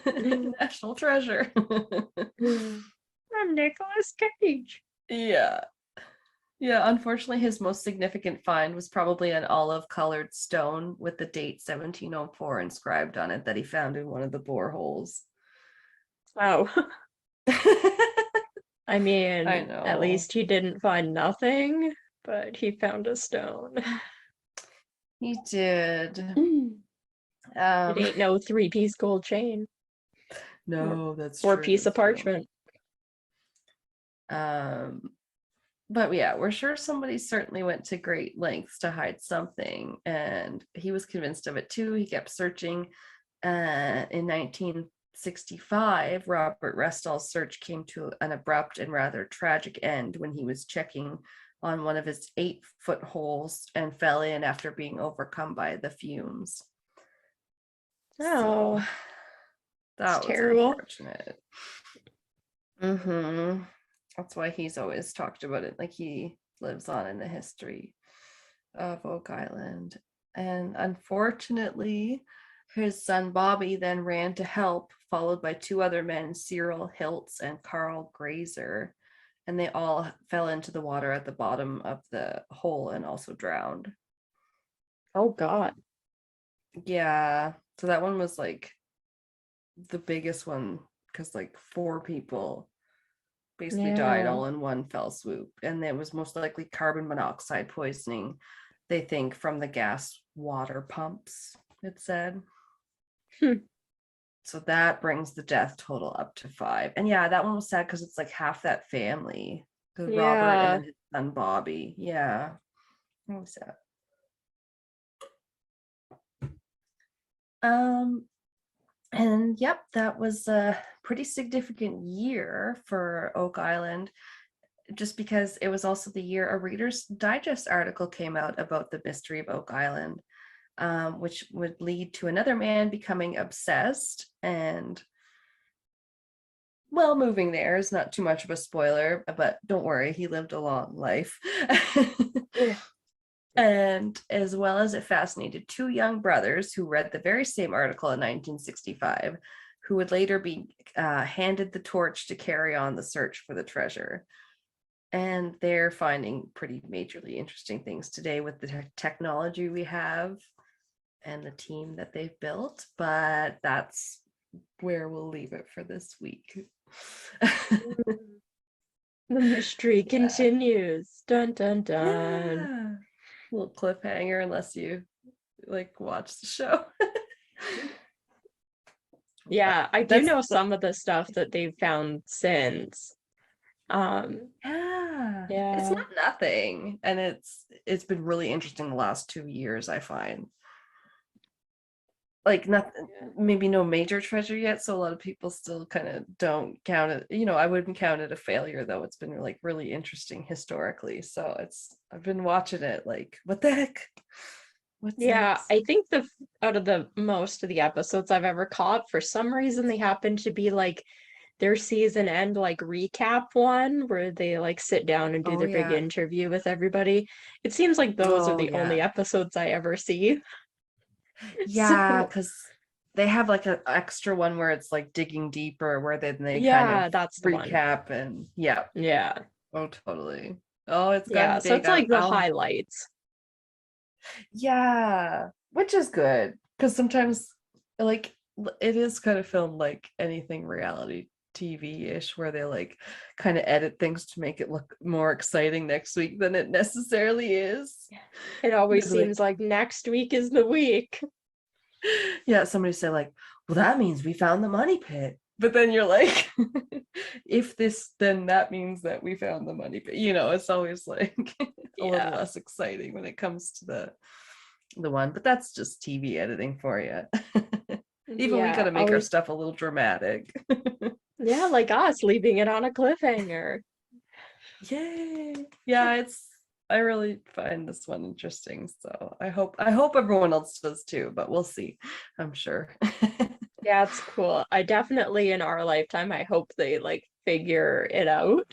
S1: National treasure.
S2: I'm Nicolas Cage.
S1: Yeah. Yeah, unfortunately, his most significant find was probably an olive-colored stone with the date 1704 inscribed on it that he found in one of the boreholes.
S2: Oh, I
S1: I
S2: mean, at
S1: know.
S2: least he didn't find nothing, but he found a stone.
S1: He did.
S2: It
S1: Um,
S2: ain't no three-piece gold chain or,
S1: no, that's
S2: or
S1: true.
S2: piece of
S1: That's true.
S2: parchment.
S1: Um, but yeah, we're sure somebody certainly went to great lengths to hide something, and he was convinced of it too. He kept searching. In 1965, Robert Restall's search came to an abrupt and rather tragic end when he was checking on one of his 8-foot holes and fell in after being overcome by the fumes. So
S2: Oh, it's
S1: that was
S2: terrible.
S1: unfortunate. That's why he's always talked about it, like he lives on in the history of Oak Island. And unfortunately, his son Bobby then ran to help, followed by 2 other men, Cyril Hiltz and Carl Grazer. And they all fell into the water at the bottom of the hole and also drowned.
S2: Oh God.
S1: Yeah. So that one was like the biggest one because like 4 people basically died
S2: Yeah.
S1: all in one fell swoop. And it was most likely carbon monoxide poisoning, they think, from the gas water pumps, it said.
S2: Hmm.
S1: So that brings the death total up to 5. And yeah, that one was sad because it's like half that family. The Robert and
S2: Yeah.
S1: then his son Bobby. Yeah. That was sad. Um, and yep, that was a pretty significant year for Oak Island, just because it was also the year a Reader's Digest article came out about the mystery of Oak Island, which would lead to another man becoming obsessed. And well, moving there is not too much of a spoiler, but don't worry, he lived a long life.
S2: Ugh.
S1: And as well as it fascinated 2 young brothers who read the very same article in 1965, who would later be handed the torch to carry on the search for the treasure. And they're finding pretty majorly interesting things today with the technology we have and the team that they've built. But that's where we'll leave it for this week.
S2: The mystery
S1: Yeah.
S2: continues. Dun dun dun.
S1: Yeah. Little cliffhanger unless you like watch the show.
S2: Yeah, I do
S1: That's
S2: know some of the stuff that they've found since.
S1: yeah. It's
S2: Yeah.
S1: not nothing. And it's been really interesting the last 2 years, I find. Like nothing, maybe no major treasure yet, so a lot of people still kind of don't count it. I wouldn't count it a failure, though. It's been like really interesting historically, so I've been watching it like, what the heck, what's
S2: Yeah,
S1: next?
S2: I think out of the most of the episodes I've ever caught, for some reason they happen to be like their season end like recap one where they like sit down and do
S1: Oh
S2: their big
S1: yeah.
S2: interview with everybody. It seems like those are
S1: Oh
S2: the only
S1: yeah.
S2: episodes I ever see.
S1: Yeah,
S2: So,
S1: because they have like an extra one where it's like digging deeper, where then they kind of
S2: yeah, that's the one.
S1: recap. And yeah.
S2: Yeah.
S1: Oh totally. Oh, it's
S2: Yeah,
S1: gotten
S2: so
S1: big.
S2: it's like the
S1: I'll
S2: highlights.
S1: Yeah, which is good because sometimes like it is kind of filmed like anything reality TV-ish, where they like kind of edit things to make it look more exciting next week than it necessarily is.
S2: It always
S1: They'll be
S2: seems
S1: like,
S2: like next week is the week.
S1: yeah, somebody say like, well, that means we found the money pit. But then you're like, if this, then that means that we found the money pit. It's always like a little
S2: Yeah.
S1: less exciting when it comes to the one, but that's just TV editing for you. Even we got
S2: Yeah,
S1: to make our
S2: always.
S1: stuff a little dramatic.
S2: Yeah, like us leaving it on a cliffhanger.
S1: Yay. Yeah, I really find this one interesting. So I hope everyone else does too, but we'll see. I'm sure.
S2: Yeah, it's cool. I definitely in our lifetime, I hope they like figure it out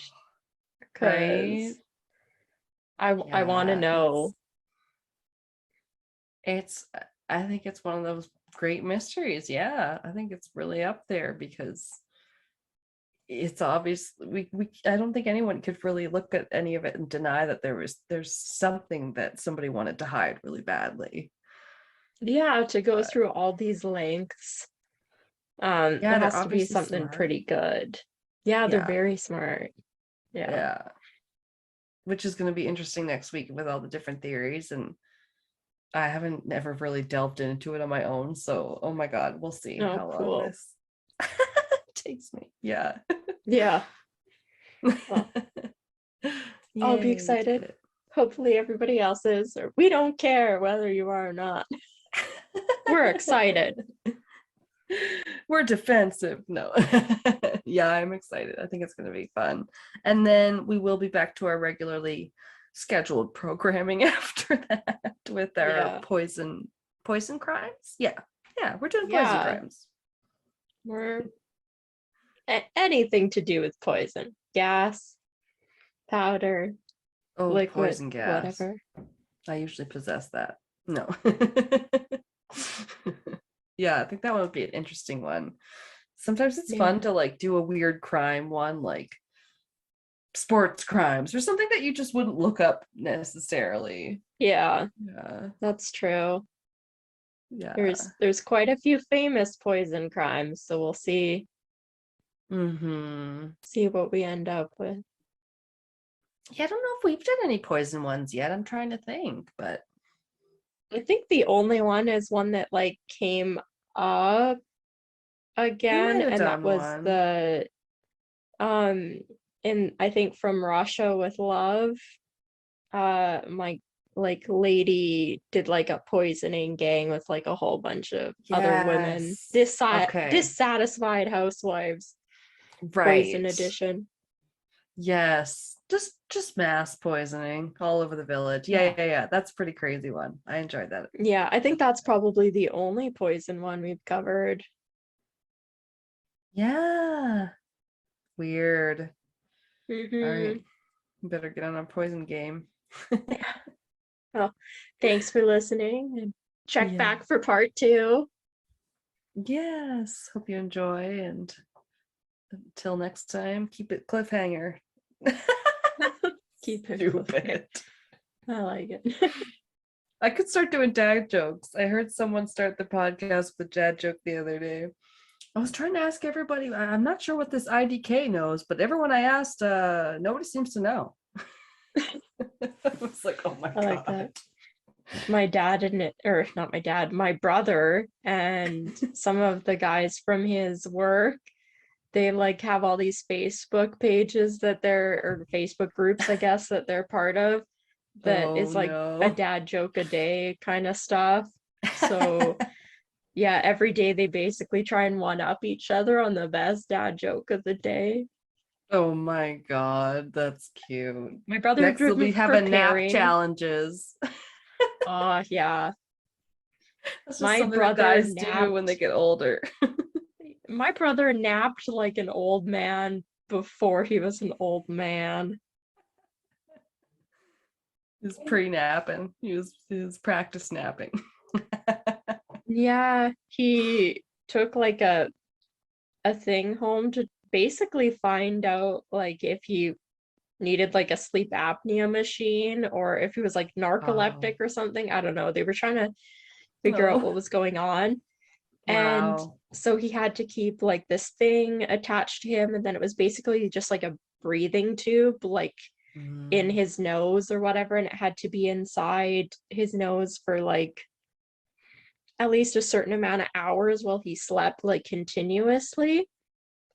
S1: Right?
S2: because I want to
S1: Yeah,
S2: know.
S1: it's I think it's one of those great mysteries. Yeah, I think it's really up there because it's obvious we I don't think anyone could really look at any of it and deny that there's something that somebody wanted to hide really badly.
S2: Yeah, to go
S1: But
S2: through all these lengths.
S1: yeah,
S2: It
S1: they're
S2: has to be
S1: obviously
S2: something
S1: smart.
S2: pretty good. Yeah, they're
S1: Yeah,
S2: very smart. Yeah.
S1: yeah. Which is going to be interesting next week with all the different theories. And I haven't never really delved into it on my own. So, oh my God, we'll see
S2: Oh,
S1: how long
S2: cool.
S1: this takes me. Yeah.
S2: Yeah. Well, I'll be
S1: Yay, we did
S2: excited.
S1: it.
S2: Hopefully everybody else is, or we don't care whether you are or not. We're excited.
S1: We're defensive. No. Yeah, I'm excited. I think it's going to be fun. And then we will be back to our regularly scheduled programming after that with our
S2: Yeah.
S1: poison crimes. Yeah. Yeah, we're doing poison
S2: Yeah.
S1: crimes.
S2: We're anything to do with poison, gas, powder,
S1: Oh,
S2: liquid,
S1: poison gas.
S2: whatever.
S1: I usually possess that. No. Yeah, I think that one would be an interesting one. Sometimes it's
S2: Yeah.
S1: fun to like do a weird crime one, like sports crimes or something that you just wouldn't look up necessarily.
S2: Yeah,
S1: Yeah.
S2: that's true.
S1: Yeah.
S2: There's quite a few famous poison crimes, so we'll
S1: Mm-hmm.
S2: see what we end up with.
S1: Yeah, I don't know if we've done any poison ones yet. I'm trying to think, but
S2: I think the only one is one that like came up
S1: we
S2: again,
S1: might have
S2: and that
S1: done
S2: was
S1: one.
S2: the um in I think From Russia with Love. My like lady did like a poisoning gang with like a whole bunch of other women.
S1: Yes. Okay.
S2: Dissatisfied housewives, poison
S1: Right.
S2: edition.
S1: Yes. Just mass poisoning all over the village. Yeah,
S2: Yeah.
S1: yeah, yeah. That's a pretty crazy one. I enjoyed that.
S2: Yeah, I think that's probably the only poison one we've covered.
S1: Yeah. Weird. All
S2: Mm-hmm.
S1: right. Better get on our poison game.
S2: Well, thanks for listening and check
S1: Yeah.
S2: back for part 2.
S1: Yes. Hope you enjoy. And until next time, keep it cliffhanger.
S2: Keep it
S1: Stupid.
S2: I like it.
S1: I could start doing dad jokes. I heard someone start the podcast with a dad joke the other day. I was trying to ask everybody. I'm not sure what this IDK knows, but everyone I asked, nobody seems to know. I was like, oh my
S2: I like
S1: God.
S2: that. My dad or not my dad, my brother and some of the guys from his work, they like have all these Facebook pages that or Facebook groups, I guess, that they're part of that
S1: Oh
S2: is like a
S1: no.
S2: dad joke a day kind of stuff. So yeah, every day they basically try and one up each other on the best dad joke of the day.
S1: Oh my God, that's cute.
S2: My brother
S1: Next, we'll be having nap
S2: preparing.
S1: challenges.
S2: Oh yeah.
S1: That's just
S2: My
S1: something that
S2: brother
S1: guys do when they
S2: napped.
S1: get older.
S2: My brother napped like an old man before he was an old man.
S1: He was pre-napping. He was practice napping.
S2: Yeah, he took like a thing home to basically find out like if he needed like a sleep apnea machine or if he was like
S1: Oh,
S2: narcoleptic or something. I don't know. They were trying to figure out
S1: no.
S2: what was going on. And
S1: Wow.
S2: so he had to keep like this thing attached to him, and then it was basically just like a breathing tube, like in
S1: Mm.
S2: his nose or whatever, and it had to be inside his nose for like at least a certain amount of hours while he slept like continuously.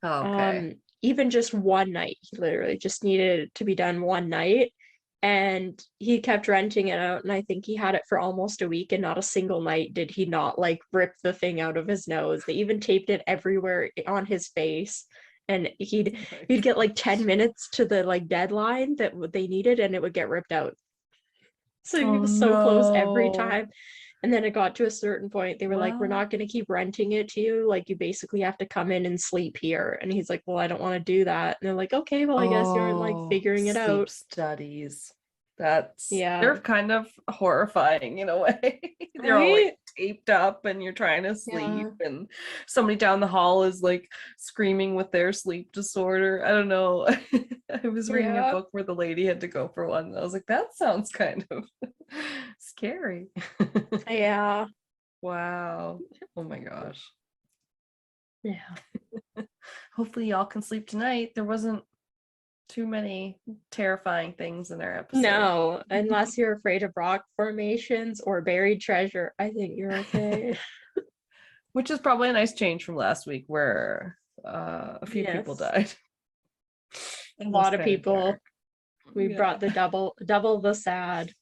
S1: Okay.
S2: Even just one night, he literally just needed it to be done one night, and he kept renting it out, and I think he had it for almost a week, and not a single night did he not like rip the thing out of his nose. They even taped it everywhere on his face, and
S1: Oh my
S2: he'd get like 10
S1: gosh.
S2: minutes to the like deadline that they needed, and it would get ripped out. So he
S1: Oh
S2: was so close every
S1: no.
S2: time. And then it got to a certain point, they were like, we're
S1: What?
S2: not going to keep renting it to you. Like, you basically have to come in and sleep here. And he's like, well, I don't want to do that. And they're like, okay, well, I guess you aren't like
S1: Oh,
S2: figuring it
S1: sleep
S2: out.
S1: studies.
S2: Yeah.
S1: They're kind of horrifying in a way. They're all like
S2: Right?
S1: taped up and you're trying to sleep,
S2: Yeah.
S1: and somebody down the hall is like screaming with their sleep disorder. I don't know. I was reading a
S2: Yeah.
S1: book where the lady had to go for one, and I was like, that sounds kind of scary.
S2: Yeah.
S1: Wow. Oh my gosh.
S2: Yeah.
S1: Hopefully y'all can sleep tonight. There wasn't too many terrifying things in our episode.
S2: No, unless you're afraid of rock formations or buried treasure, I think you're okay.
S1: Which is probably a nice change from last week where a few people
S2: Yes.
S1: died.
S2: A
S1: It was
S2: lot of
S1: kind of
S2: people.
S1: dark.
S2: We
S1: Yeah.
S2: brought the double the sad.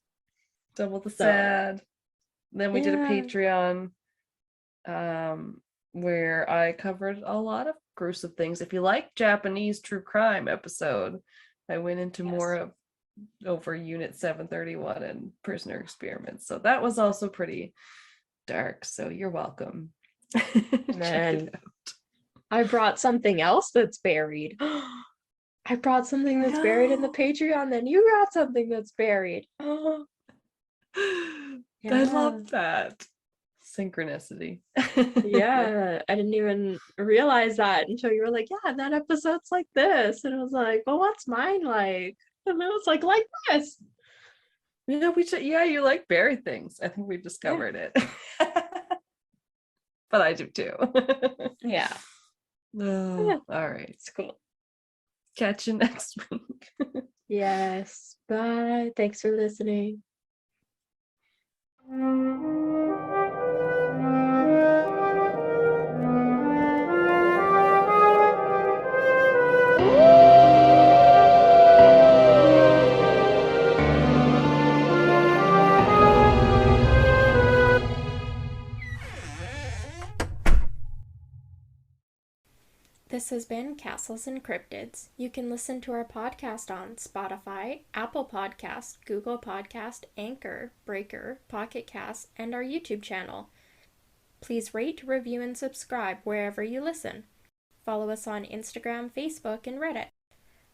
S1: Double the
S2: So
S1: sad. Then we did a
S2: yeah.
S1: Patreon where I covered a lot of gruesome things. If you like Japanese true crime episode, I went into more
S2: Yes.
S1: of over Unit 731 and prisoner experiments. So that was also pretty dark. So you're welcome.
S2: And
S1: Check it
S2: then
S1: out.
S2: I brought something else that's buried. I brought something that's buried in the
S1: No.
S2: Patreon, then you brought something that's buried. Oh,
S1: I
S2: yeah.
S1: love that. Synchronicity.
S2: Yeah. I didn't even realize that until you were like, yeah, that episode's like this. And I was like, well, what's mine like? And I was like this.
S1: Yeah, you like berry things. I think we
S2: Yeah.
S1: discovered it. But I do too.
S2: Yeah.
S1: Oh,
S2: Yeah.
S1: all right.
S2: It's cool.
S1: Catch you next week.
S2: Yes. Bye. Thanks for listening. This has been Castles and Cryptids. You can listen to our podcast on Spotify, Apple Podcast, Google Podcast, Anchor, Breaker, Pocket Cast, and our YouTube channel. Please rate, review, and subscribe wherever you listen. Follow us on Instagram, Facebook, and Reddit.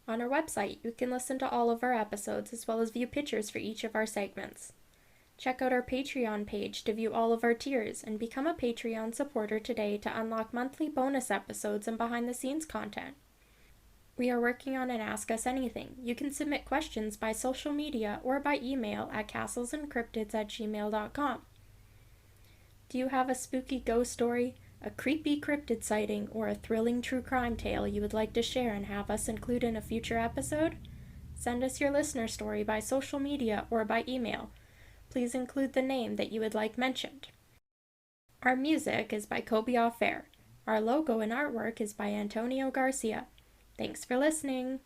S2: On our website, you can listen to all of our episodes as well as view pictures for each of our segments. Check out our Patreon page to view all of our tiers and become a Patreon supporter today to unlock monthly bonus episodes and behind-the-scenes content. We are working on an Ask Us Anything. You can submit questions by social media or by email at castlesandcryptids@gmail.com. Do you have a spooky ghost story, a creepy cryptid sighting, or a thrilling true crime tale you would like to share and have us include in a future episode? Send us your listener story by social media or by email. Please include the name that you would like mentioned. Our music is by Kobe Fair. Our logo and artwork is by Antonio Garcia. Thanks for listening.